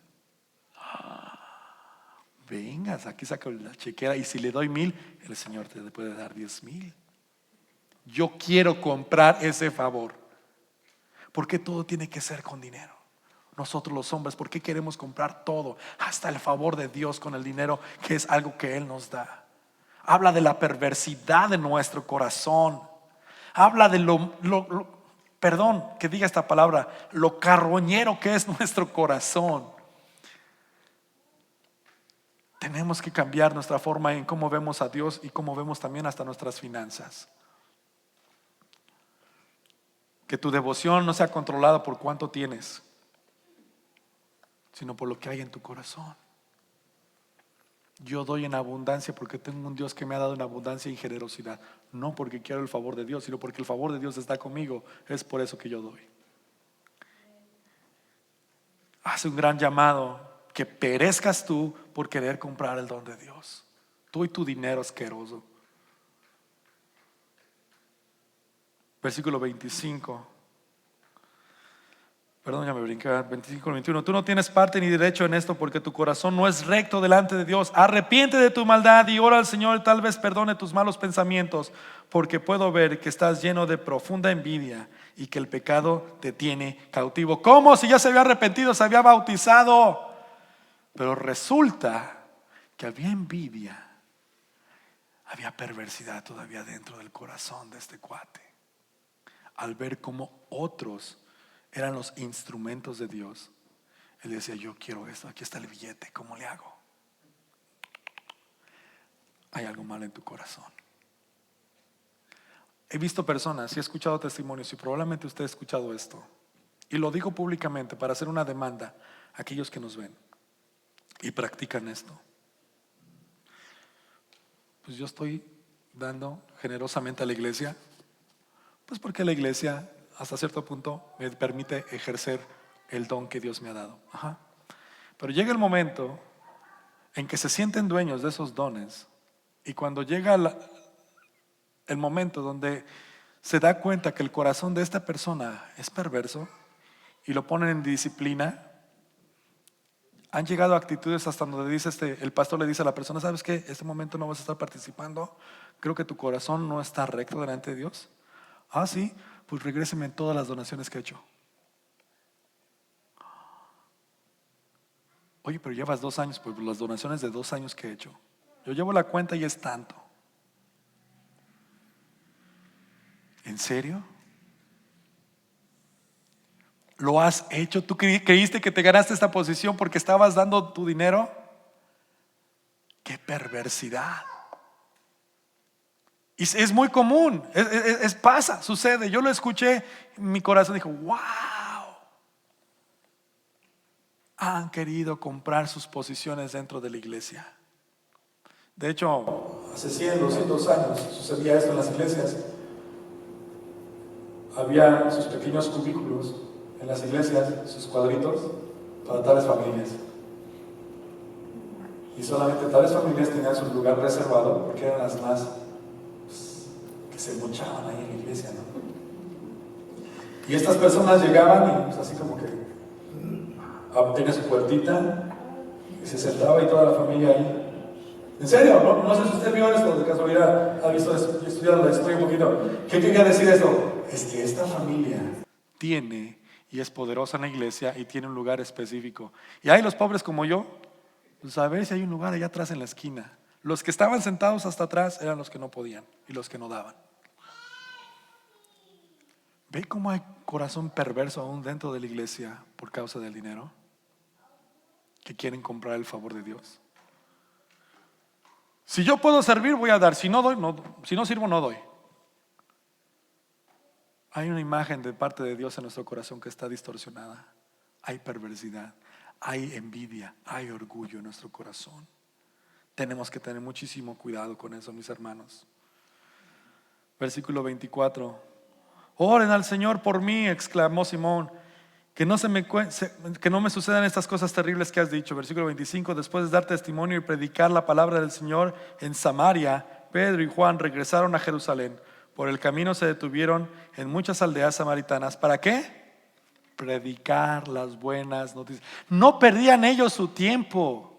Vengas, aquí saco la chequera, y si le doy 1000, el Señor te puede dar 10,000. Yo quiero comprar ese favor. ¿Por qué todo tiene que ser con dinero? Nosotros los hombres, ¿por qué queremos comprar todo? Hasta el favor de Dios con el dinero, que es algo que Él nos da. Habla de la perversidad de nuestro corazón. Habla de perdón que diga esta palabra, lo carroñero que es nuestro corazón. Tenemos que cambiar nuestra forma en cómo vemos a Dios y cómo vemos también hasta nuestras finanzas. Que tu devoción no sea controlada por cuánto tienes, sino por lo que hay en tu corazón. Yo doy en abundancia porque tengo un Dios que me ha dado en abundancia y generosidad. No porque quiero el favor de Dios, sino porque el favor de Dios está conmigo. Es por eso que yo doy. Hace un gran llamado, que perezcas tú por querer comprar el don de Dios. Tú y tu dinero asqueroso. Versículo 25. Perdón, ya me brinqué. 25 al 21. Tú no tienes parte ni derecho en esto, porque tu corazón no es recto delante de Dios. Arrepiente de tu maldad y ora al Señor, tal vez perdone tus malos pensamientos, porque puedo ver que estás lleno de profunda envidia y que el pecado te tiene cautivo. ¿Cómo? Si ya se había arrepentido, se había bautizado. Pero resulta que había envidia, había perversidad todavía dentro del corazón de este cuate, al ver cómo otros eran los instrumentos de Dios. Él decía, yo quiero esto, aquí está el billete, ¿cómo le hago? Hay algo mal en tu corazón. He visto personas y he escuchado testimonios, y probablemente usted ha escuchado esto, y lo digo públicamente para hacer una demanda a aquellos que nos ven y practican esto. Pues yo estoy dando generosamente a la iglesia, pues porque la iglesia hasta cierto punto me permite ejercer el don que Dios me ha dado. Pero llega el momento en que se sienten dueños de esos dones, y cuando llega el momento donde se da cuenta que el corazón de esta persona es perverso y lo ponen en disciplina, han llegado a actitudes hasta donde dice el pastor le dice a la persona, ¿sabes qué? Este momento no vas a estar participando, creo que tu corazón no está recto delante de Dios. Ah, sí, pues regréseme en todas las donaciones que he hecho. Oye, pero llevas 2 años, pues las donaciones de 2 años que he hecho. Yo llevo la cuenta y es tanto. ¿En serio? ¿Lo has hecho? ¿Tú creíste que te ganaste esta posición porque estabas dando tu dinero? ¡Qué perversidad! Y es muy común, pasa, sucede. Yo lo escuché, mi corazón dijo, wow. Han querido comprar sus posiciones dentro de la iglesia. De hecho, hace 100, 200 años sucedía esto en las iglesias. Había sus pequeños cubículos en las iglesias, sus cuadritos, para tales familias. Y solamente tales familias tenían su lugar reservado porque eran las más que se mochaban ahí en la iglesia, ¿no? Y estas personas llegaban y pues, así como que tenía su puertita y se sentaba y toda la familia ahí. ¿En serio? No sé si usted vio esto de casualidad, ha visto estudiado la historia un poquito. ¿Qué quería decir esto? Es que esta familia tiene y es poderosa en la iglesia y tiene un lugar específico. Y hay los pobres como yo, pues a ver si hay un lugar allá atrás en la esquina. Los que estaban sentados hasta atrás eran los que no podían y los que no daban. ¿Ve cómo hay corazón perverso aún dentro de la iglesia por causa del dinero? Que quieren comprar el favor de Dios. Si yo puedo servir, voy a dar. Si no doy, no. Si no sirvo, no doy. Hay una imagen de parte de Dios en nuestro corazón que está distorsionada. Hay perversidad, hay envidia, hay orgullo en nuestro corazón. Tenemos que tener muchísimo cuidado con eso, mis hermanos. Versículo 24. Oren al Señor por mí, exclamó Simón, que no me sucedan estas cosas terribles que has dicho. Versículo 25. Después de dar testimonio y predicar la palabra del Señor en Samaria, Pedro y Juan regresaron a Jerusalén. Por el camino se detuvieron en muchas aldeas samaritanas. ¿Para qué? Predicar las buenas noticias. No perdían ellos su tiempo.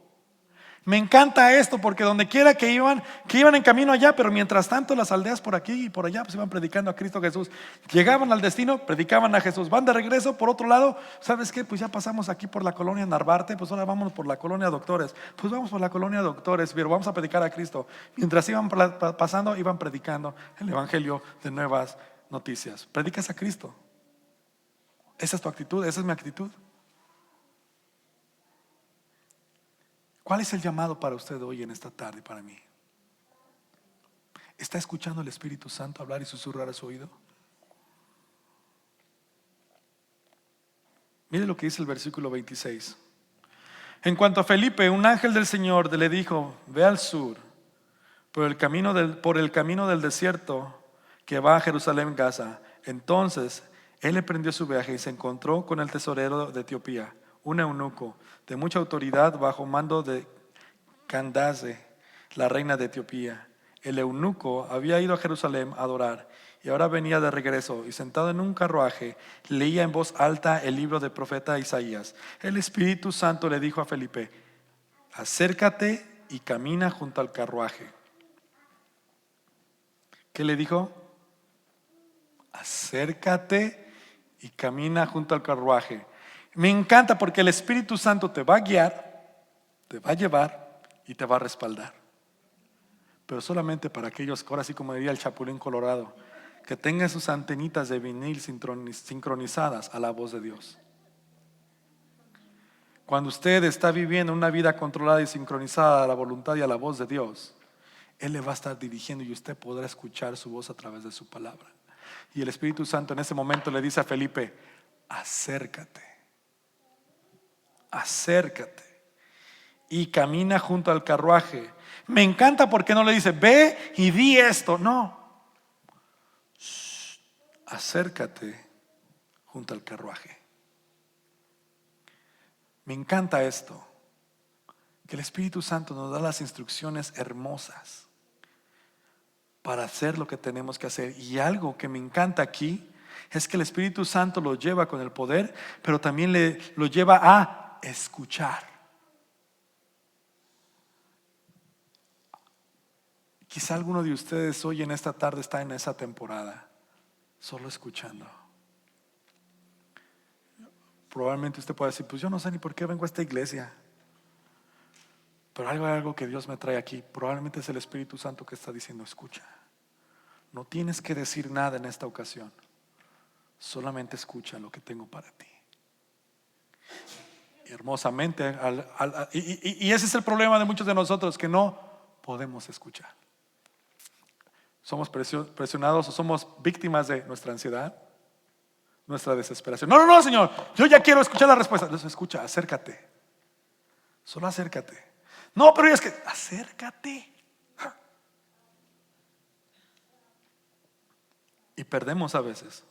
Me encanta esto porque donde quiera que iban en camino allá, pero mientras tanto las aldeas por aquí y por allá pues iban predicando a Cristo Jesús. Llegaban al destino, predicaban a Jesús. Van de regreso, por otro lado, ¿sabes qué? Pues ya pasamos aquí por la colonia Narvarte, pues ahora vamos por la colonia Doctores. Pues vamos por la colonia Doctores, pero vamos a predicar a Cristo. Mientras iban pasando, iban predicando el evangelio de nuevas noticias. Predicas a Cristo. Esa es tu actitud, esa es mi actitud. ¿Cuál es el llamado para usted hoy en esta tarde para mí? ¿Está escuchando el Espíritu Santo hablar y susurrar a su oído? Mire lo que dice el versículo 26. En cuanto a Felipe, un ángel del Señor le dijo: ve al sur, por el camino del desierto que va a Jerusalén, Gaza. Entonces él emprendió su viaje y se encontró con el tesorero de Etiopía, un eunuco de mucha autoridad bajo mando de Candace, la reina de Etiopía. El eunuco había ido a Jerusalén a adorar y ahora venía de regreso y sentado en un carruaje leía en voz alta el libro del profeta Isaías. El Espíritu Santo le dijo a Felipe: acércate y camina junto al carruaje. ¿Qué le dijo? Acércate y camina junto al carruaje. Me encanta porque el Espíritu Santo te va a guiar, te va a llevar y te va a respaldar. Pero solamente para aquellos, ahora sí como diría el Chapulín Colorado, que tengan sus antenitas de vinil sincronizadas a la voz de Dios. Cuando usted está viviendo una vida controlada y sincronizada a la voluntad y a la voz de Dios, Él le va a estar dirigiendo y usted podrá escuchar su voz a través de su palabra. Y el Espíritu Santo en ese momento le dice a Felipe: acércate y camina junto al carruaje. Me encanta porque no le dice: ve y di esto. No, acércate junto al carruaje. Me encanta esto, que el Espíritu Santo nos da las instrucciones hermosas para hacer lo que tenemos que hacer. Y algo que me encanta aquí es que el Espíritu Santo lo lleva con el poder, pero también lo lleva a escuchar. Quizá alguno de ustedes hoy en esta tarde está en esa temporada, solo escuchando. Probablemente usted pueda decir: pues yo no sé ni por qué vengo a esta iglesia, pero hay algo que Dios me trae aquí. Probablemente es el Espíritu Santo que está diciendo: escucha. No tienes que decir nada en esta ocasión, solamente escucha lo que tengo para ti. Y hermosamente, y ese es el problema de muchos de nosotros, que no podemos escuchar. Somos presionados o somos víctimas de nuestra ansiedad, nuestra desesperación. No, Señor, yo ya quiero escuchar la respuesta. Entonces escucha, acércate. Solo acércate. No, pero es que acércate. Y perdemos a veces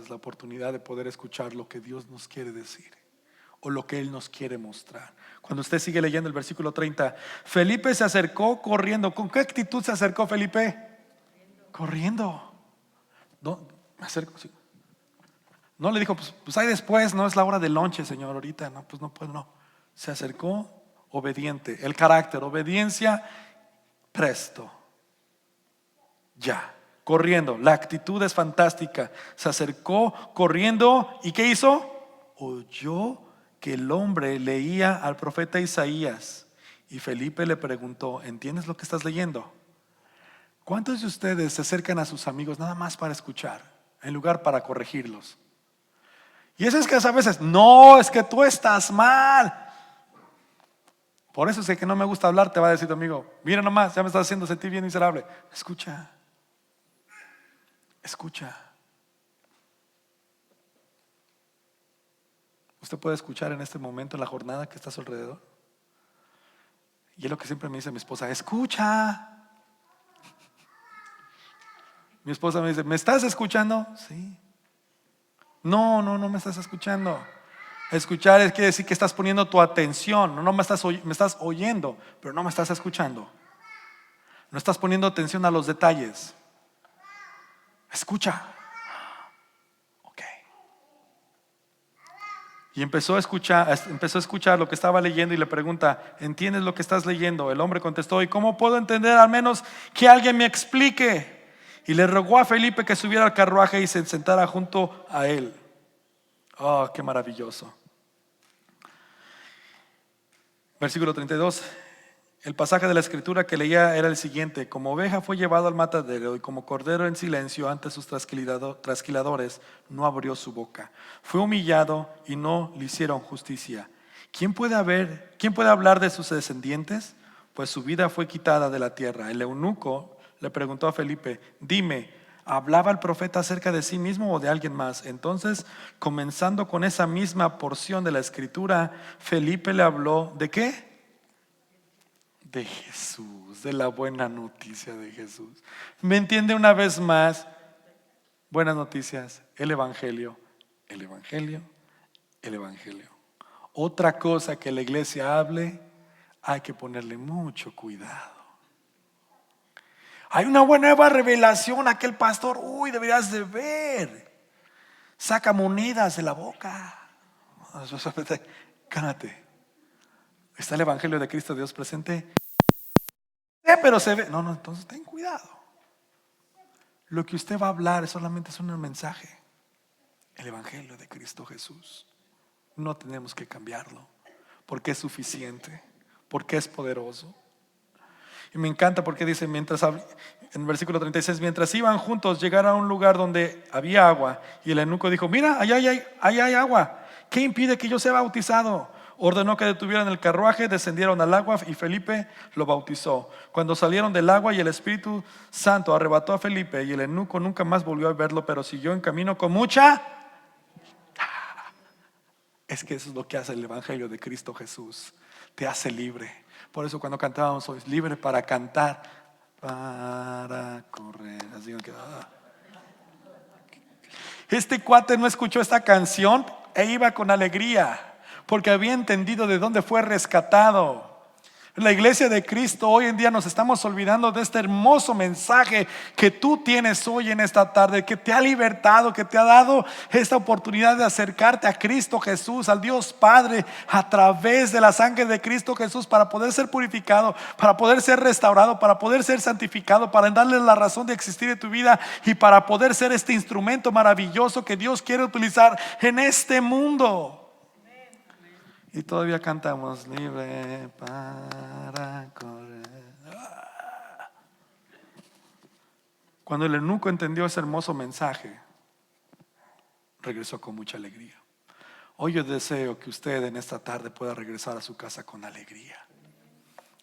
la oportunidad de poder escuchar lo que Dios nos quiere decir o lo que Él nos quiere mostrar. Cuando usted sigue leyendo el versículo 30, Felipe se acercó corriendo. ¿Con qué actitud se acercó Felipe? Corriendo. No, me acerco, sí. No le dijo: pues ahí después, no es la hora del lonche, Señor, ahorita. No, pues no puedo, no. Se acercó obediente. El carácter, obediencia, presto. Ya, corriendo. La actitud es fantástica. Se acercó corriendo. ¿Y qué hizo? Oyó que el hombre leía al profeta Isaías. Y Felipe le preguntó: ¿entiendes lo que estás leyendo? ¿Cuántos de ustedes se acercan a sus amigos nada más para escuchar, en lugar para corregirlos? Y eso es que a veces: no, es que tú estás mal. Por eso es que no me gusta hablar. Te va a decir tu amigo: mira nomás, ya me estás haciendo sentir bien miserable. Escucha. Usted puede escuchar en este momento, en la jornada que está a su alrededor. Y es lo que siempre me dice mi esposa: escucha. Mi esposa me dice: ¿me estás escuchando? Sí. No me estás escuchando. Escuchar quiere decir que estás poniendo tu atención. No me estás oyendo, pero no me estás escuchando. No estás poniendo atención a los detalles. Escucha. Ok. Y empezó a escuchar lo que estaba leyendo y le pregunta: ¿entiendes lo que estás leyendo? El hombre contestó: ¿y cómo puedo entender? Al menos que alguien me explique. Y le rogó a Felipe que subiera al carruaje y se sentara junto a él. Oh, qué maravilloso. Versículo 32. El pasaje de la escritura que leía era el siguiente: como oveja fue llevado al matadero, y como cordero en silencio ante sus trasquiladores no abrió su boca. Fue humillado y no le hicieron justicia. ¿Quién puede hablar de sus descendientes? Pues su vida fue quitada de la tierra. El eunuco le preguntó a Felipe: dime, ¿hablaba el profeta acerca de sí mismo o de alguien más? Entonces, comenzando con esa misma porción de la escritura, Felipe le habló ¿de qué? De Jesús, de la buena noticia de Jesús. ¿Me entiende una vez más? Buenas noticias, el Evangelio, el Evangelio, el Evangelio. Otra cosa que la iglesia hable, hay que ponerle mucho cuidado. Hay una nueva revelación, aquel pastor, deberías de ver. Saca monedas de la boca. Cálmate. ¿Está el Evangelio de Cristo Dios presente? Pero se ve. No, entonces ten cuidado. Lo que usted va a hablar solamente es un mensaje. El Evangelio de Cristo Jesús. No tenemos que cambiarlo, porque es suficiente, porque es poderoso. Y me encanta porque dice, en el versículo 36, mientras iban juntos, llegaron a un lugar donde había agua. Y el eunuco dijo: mira, allá hay agua. ¿Qué impide que yo sea bautizado? Ordenó que detuvieran el carruaje, descendieron al agua y Felipe lo bautizó. Cuando salieron del agua, y el Espíritu Santo arrebató a Felipe, y el eunuco nunca más volvió a verlo, pero siguió en camino con mucha. Es que eso es lo que hace el Evangelio de Cristo Jesús. Te hace libre. Por eso cuando cantábamos: soy libre para cantar, para correr. Así que, Este cuate no escuchó esta canción e iba con alegría, porque había entendido de dónde fue rescatado. La iglesia de Cristo hoy en día nos estamos olvidando de este hermoso mensaje que tú tienes hoy en esta tarde, que te ha libertado, que te ha dado esta oportunidad de acercarte a Cristo Jesús, al Dios Padre, a través de la sangre de Cristo Jesús, para poder ser purificado, para poder ser restaurado, para poder ser santificado, para darle la razón de existir en tu vida y para poder ser este instrumento maravilloso que Dios quiere utilizar en este mundo. Y todavía cantamos: libre para correr. Cuando el eunuco entendió ese hermoso mensaje, regresó con mucha alegría. Hoy yo deseo que usted en esta tarde pueda regresar a su casa con alegría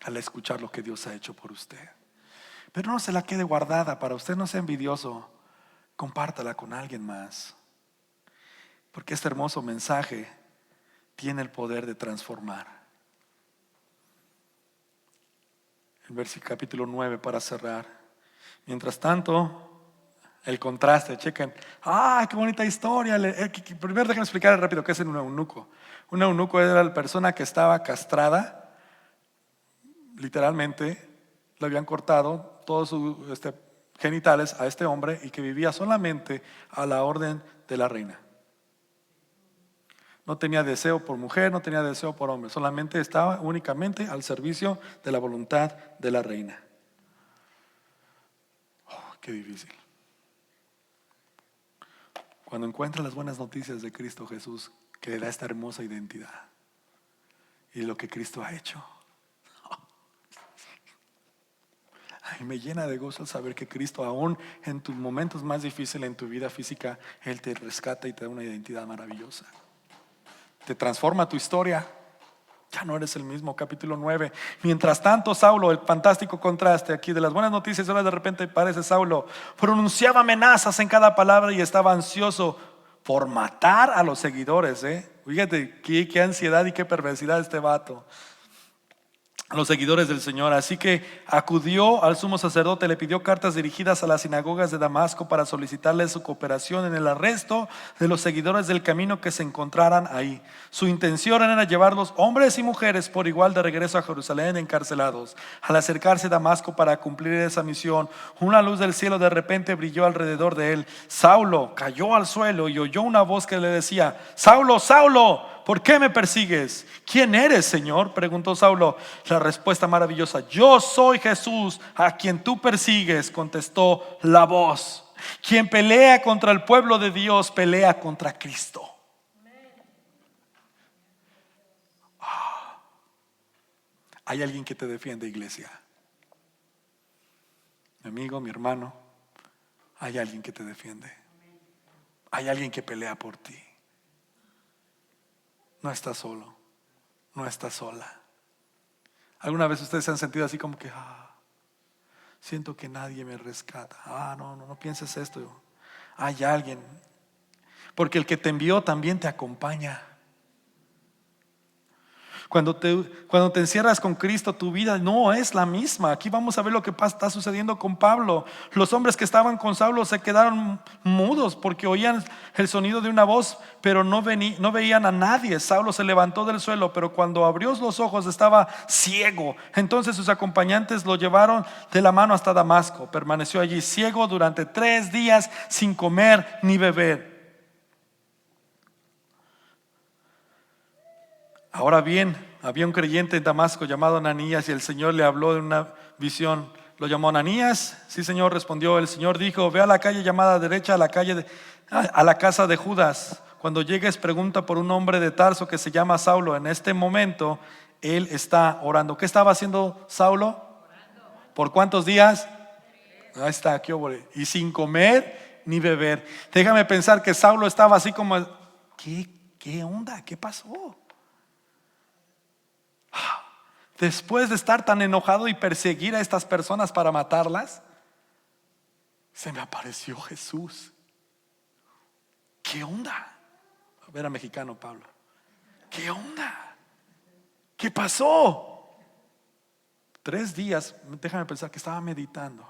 al escuchar lo que Dios ha hecho por usted. Pero no se la quede guardada para usted, no sea envidioso. Compártala con alguien más, porque este hermoso mensaje tiene el poder de transformar. El versículo capítulo 9 para cerrar. Mientras tanto, el contraste, chequen. Qué bonita historia. Primero déjenme explicar rápido qué es un eunuco. Un eunuco era la persona que estaba castrada. Literalmente, le habían cortado todos sus genitales a este hombre, y que vivía solamente a la orden de la reina. No tenía deseo por mujer, no tenía deseo por hombre, solamente estaba únicamente al servicio de la voluntad de la reina. Qué difícil. Cuando encuentra las buenas noticias de Cristo Jesús, que le da esta hermosa identidad y lo que Cristo ha hecho, me llena de gozo el saber que Cristo, aún en tus momentos más difíciles en tu vida física, Él te rescata y te da una identidad maravillosa. Te transforma tu historia. Ya no eres el mismo. Capítulo 9. Mientras tanto, Saulo, el fantástico contraste aquí de las buenas noticias, ahora de repente parece Saulo, pronunciaba amenazas en cada palabra y estaba ansioso por matar a los seguidores. Fíjate qué ansiedad y qué perversidad este vato. A los seguidores del Señor. Así que acudió al sumo sacerdote, le pidió cartas dirigidas a las sinagogas de Damasco para solicitarle su cooperación en el arresto de los seguidores del camino que se encontraran ahí. Su intención era llevarlos, hombres y mujeres, por igual de regreso a Jerusalén encarcelados. Al acercarse a Damasco para cumplir esa misión, una luz del cielo de repente brilló alrededor de él. Saulo cayó al suelo y oyó una voz que le decía: Saulo, Saulo, ¿por qué me persigues? ¿Quién eres, Señor?, preguntó Saulo. La respuesta maravillosa: yo soy Jesús, a quien tú persigues, contestó la voz. Quien pelea contra el pueblo de Dios, pelea contra Cristo. Hay alguien que te defiende, iglesia. Mi amigo, mi hermano, hay alguien que te defiende. Hay alguien que pelea por ti. No estás solo, no estás sola. ¿Alguna vez ustedes se han sentido así como que siento que nadie me rescata? No pienses esto. Hay alguien, porque el que te envió también te acompaña. Cuando te encierras con Cristo, tu vida no es la misma. Aquí vamos a ver lo que está sucediendo con Pablo. Los hombres que estaban con Saulo se quedaron mudos porque oían el sonido de una voz, pero no veían a nadie. Saulo se levantó del suelo, pero cuando abrió los ojos estaba ciego. Entonces sus acompañantes lo llevaron de la mano hasta Damasco. Permaneció allí ciego durante 3 días sin comer ni beber. Ahora bien, había un creyente en Damasco llamado Ananías, y el Señor le habló de una visión. ¿Lo llamó Ananías? Sí, Señor, respondió. El Señor dijo: ve a la calle llamada derecha, a la casa de Judas. Cuando llegues, pregunta por un hombre de Tarso que se llama Saulo. En este momento él está orando. ¿Qué estaba haciendo Saulo? ¿Por cuántos días? Ahí está, qué óvole. Y sin comer ni beber. Déjame pensar que Saulo estaba así como: ¿qué onda? ¿Qué pasó? Después de estar tan enojado y perseguir a estas personas para matarlas, se me apareció Jesús. ¿Qué onda? A ver, a mexicano Pablo. ¿Qué onda? ¿Qué pasó? 3 días, déjame pensar que estaba meditando.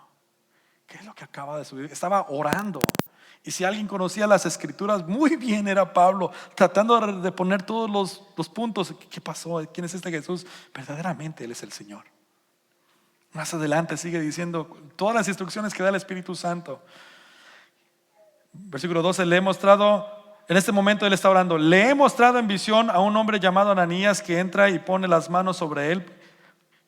¿Qué es lo que acaba de subir? Estaba orando. Y si alguien conocía las escrituras muy bien, era Pablo, tratando de poner todos los puntos. ¿Qué pasó? ¿Quién es este Jesús? Verdaderamente Él es el Señor. Más adelante sigue diciendo todas las instrucciones que da el Espíritu Santo. Versículo 12: le he mostrado, en este momento él está orando, le he mostrado en visión a un hombre llamado Ananías que entra y pone las manos sobre él,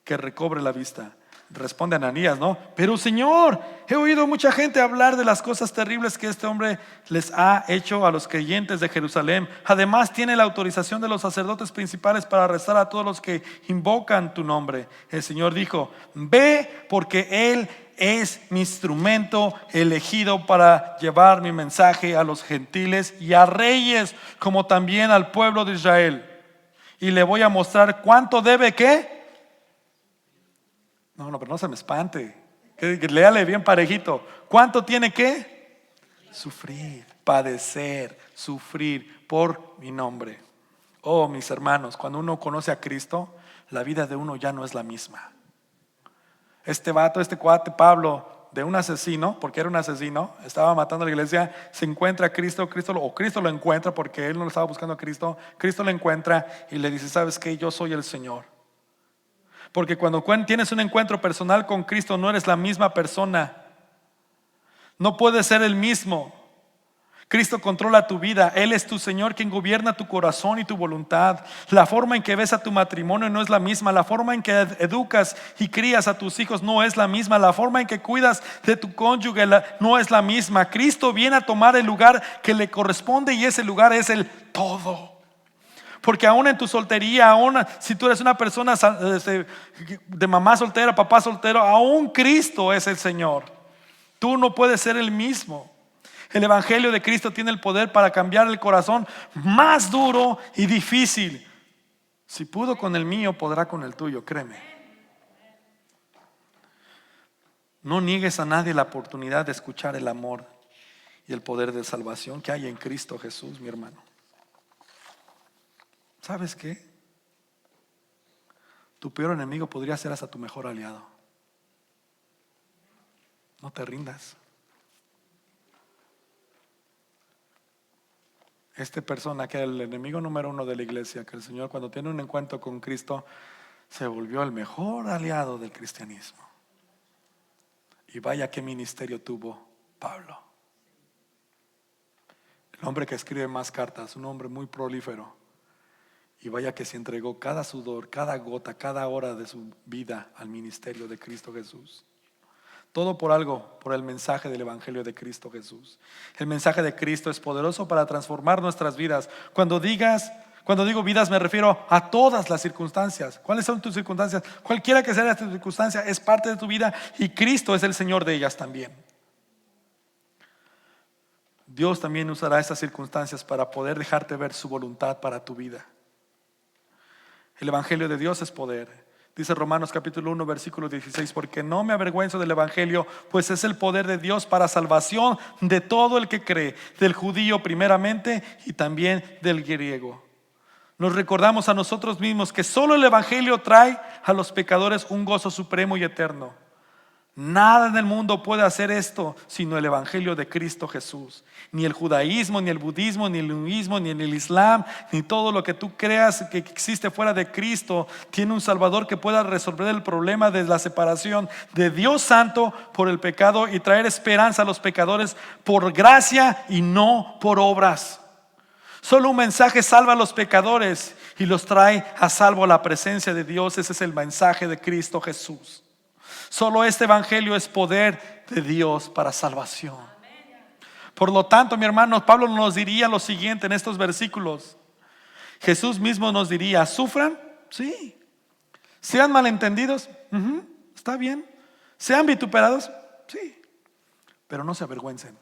que recobre la vista. Responde Ananías, ¿no? Pero Señor, he oído mucha gente hablar de las cosas terribles que este hombre les ha hecho a los creyentes de Jerusalén. Además tiene la autorización de los sacerdotes principales para arrestar a todos los que invocan tu nombre. El Señor dijo: ve, porque él es mi instrumento elegido para llevar mi mensaje a los gentiles y a reyes, como también al pueblo de Israel. Y le voy a mostrar cuánto debe, ¿qué? No, pero no se me espante. Léale bien parejito. ¿Cuánto tiene que sufrir, padecer, sufrir por mi nombre? Oh, mis hermanos, cuando uno conoce a Cristo, la vida de uno ya no es la misma. Este cuate Pablo, de un asesino, porque era un asesino, estaba matando a la iglesia, se encuentra a Cristo, Cristo lo encuentra, porque él no lo estaba buscando a Cristo. Cristo lo encuentra y le dice: ¿sabes qué? Yo soy el Señor. Porque cuando tienes un encuentro personal con Cristo, no eres la misma persona. No puedes ser el mismo. Cristo controla tu vida. Él es tu Señor, quien gobierna tu corazón y tu voluntad. La forma en que ves a tu matrimonio no es la misma. La forma en que educas y crías a tus hijos no es la misma. La forma en que cuidas de tu cónyuge no es la misma. Cristo viene a tomar el lugar que le corresponde, y ese lugar es el todo. Porque aún en tu soltería, aún si tú eres una persona de mamá soltera, papá soltero, aún Cristo es el Señor. Tú no puedes ser el mismo. El Evangelio de Cristo tiene el poder para cambiar el corazón más duro y difícil. Si pudo con el mío, podrá con el tuyo, créeme. No niegues a nadie la oportunidad de escuchar el amor y el poder de salvación que hay en Cristo Jesús, mi hermano. ¿Sabes qué? Tu peor enemigo podría ser hasta tu mejor aliado. No te rindas. Esta persona que era el enemigo número uno de la iglesia, que el Señor cuando tiene un encuentro con Cristo se volvió el mejor aliado del cristianismo. Y vaya qué ministerio tuvo Pablo. El hombre que escribe más cartas, un hombre muy prolífero. Y vaya que se entregó cada sudor, cada gota, cada hora de su vida al ministerio de Cristo Jesús. Todo por algo, por el mensaje del Evangelio de Cristo Jesús. El mensaje de Cristo es poderoso para transformar nuestras vidas. Cuando digo vidas me refiero a todas las circunstancias. ¿Cuáles son tus circunstancias? Cualquiera que sea tu circunstancia es parte de tu vida y Cristo es el Señor de ellas también. Dios también usará esas circunstancias para poder dejarte ver su voluntad para tu vida. El Evangelio de Dios es poder. Dice Romanos capítulo 1 versículo 16, porque no me avergüenzo del Evangelio, pues es el poder de Dios para salvación de todo el que cree, del judío primeramente y también del griego. Nos recordamos a nosotros mismos que solo el Evangelio trae a los pecadores un gozo supremo y eterno. Nada en el mundo puede hacer esto sino el Evangelio de Cristo Jesús. Ni el judaísmo, ni el budismo, ni el hinduismo, ni el islam, ni todo lo que tú creas que existe fuera de Cristo tiene un Salvador que pueda resolver el problema de la separación de Dios Santo por el pecado y traer esperanza a los pecadores por gracia y no por obras. Solo un mensaje salva a los pecadores y los trae a salvo a la presencia de Dios. Ese es el mensaje de Cristo Jesús. Solo este Evangelio es poder de Dios para salvación. Por lo tanto, mi hermano, Pablo nos diría lo siguiente en estos versículos. Jesús mismo nos diría: ¿sufran? Sí. ¿Sean malentendidos? Está bien. ¿Sean vituperados? Sí. Pero no se avergüencen.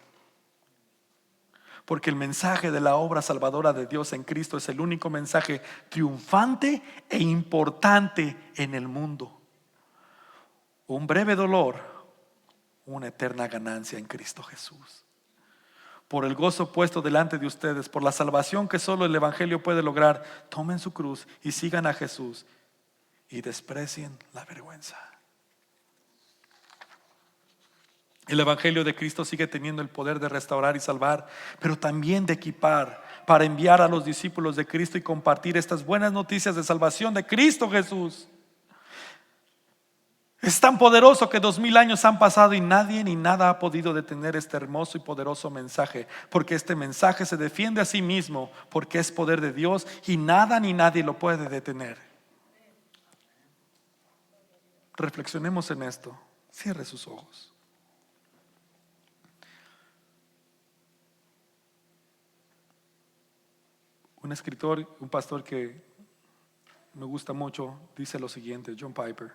Porque el mensaje de la obra salvadora de Dios en Cristo es el único mensaje triunfante e importante en el mundo. Un breve dolor, una eterna ganancia en Cristo Jesús. Por el gozo puesto delante de ustedes, por la salvación que solo el Evangelio puede lograr, tomen su cruz y sigan a Jesús y desprecien la vergüenza. El Evangelio de Cristo sigue teniendo el poder de restaurar y salvar, pero también de equipar para enviar a los discípulos de Cristo y compartir estas buenas noticias de salvación de Cristo Jesús. Es tan poderoso que 2000 años han pasado y nadie ni nada ha podido detener este hermoso y poderoso mensaje, porque este mensaje se defiende a sí mismo, porque es poder de Dios y nada ni nadie lo puede detener. Reflexionemos en esto. Cierre sus ojos. Un escritor, un pastor que me gusta mucho, dice lo siguiente, John Piper: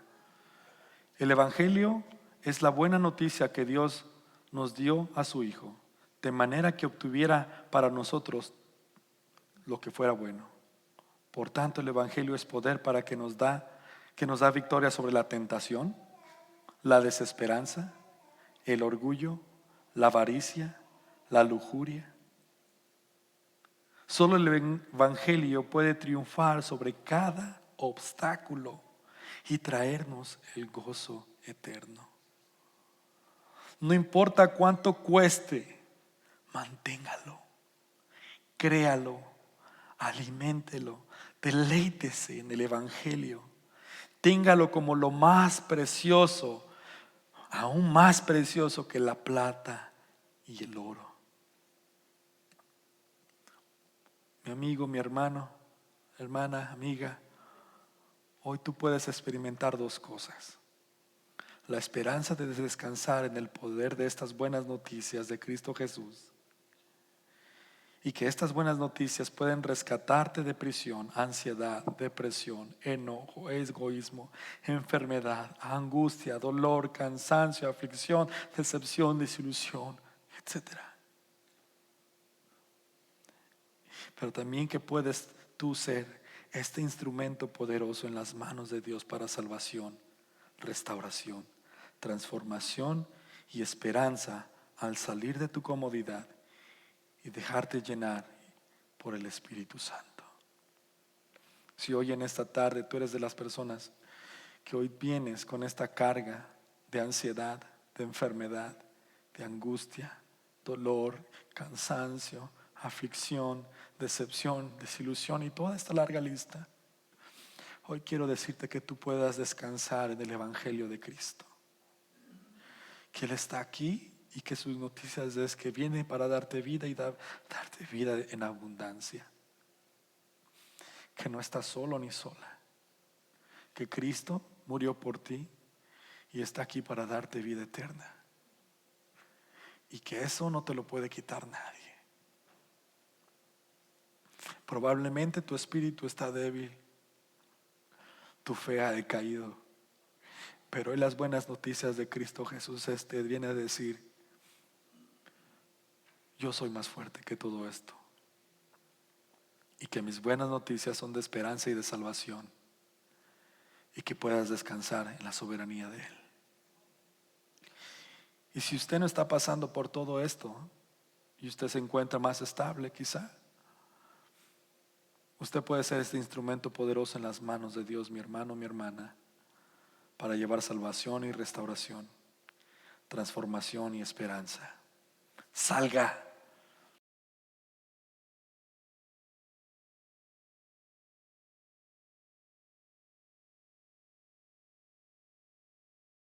el Evangelio es la buena noticia que Dios nos dio a su Hijo, de manera que obtuviera para nosotros lo que fuera bueno. Por tanto, el Evangelio es poder para que nos da victoria sobre la tentación, la desesperanza, el orgullo, la avaricia, la lujuria. Solo el Evangelio puede triunfar sobre cada obstáculo y traernos el gozo eterno. No importa cuánto cueste, manténgalo, créalo, aliméntelo, deleítese en el Evangelio. Téngalo como lo más precioso, aún más precioso que la plata y el oro. Mi amigo, mi hermano, hermana, amiga, hoy tú puedes experimentar dos cosas: la esperanza de descansar en el poder de estas buenas noticias de Cristo Jesús, y que estas buenas noticias pueden rescatarte de prisión, ansiedad, depresión, enojo, egoísmo, enfermedad, angustia, dolor, cansancio, aflicción, decepción, desilusión, etc. Pero también que puedes tú ser este instrumento poderoso en las manos de Dios para salvación, restauración, transformación y esperanza al salir de tu comodidad y dejarte llenar por el Espíritu Santo. Si hoy en esta tarde tú eres de las personas que hoy vienes con esta carga de ansiedad, de enfermedad, de angustia, dolor, cansancio, aflicción, decepción, desilusión y toda esta larga lista, hoy quiero decirte que tú puedas descansar en el Evangelio de Cristo, que Él está aquí y que sus noticias es que viene para darte vida y darte vida en abundancia, que no estás solo ni sola, que Cristo murió por ti y está aquí para darte vida eterna, y que eso no te lo puede quitar nadie. Probablemente tu espíritu está débil, tu fe ha decaído, pero hoy las buenas noticias de Cristo Jesús viene a decir: yo soy más fuerte que todo esto, y que mis buenas noticias son de esperanza y de salvación, y que puedas descansar en la soberanía de Él. Y si usted no está pasando por todo esto y usted se encuentra más estable, quizá usted puede ser este instrumento poderoso en las manos de Dios, mi hermano, mi hermana, para llevar salvación y restauración, transformación y esperanza. Salga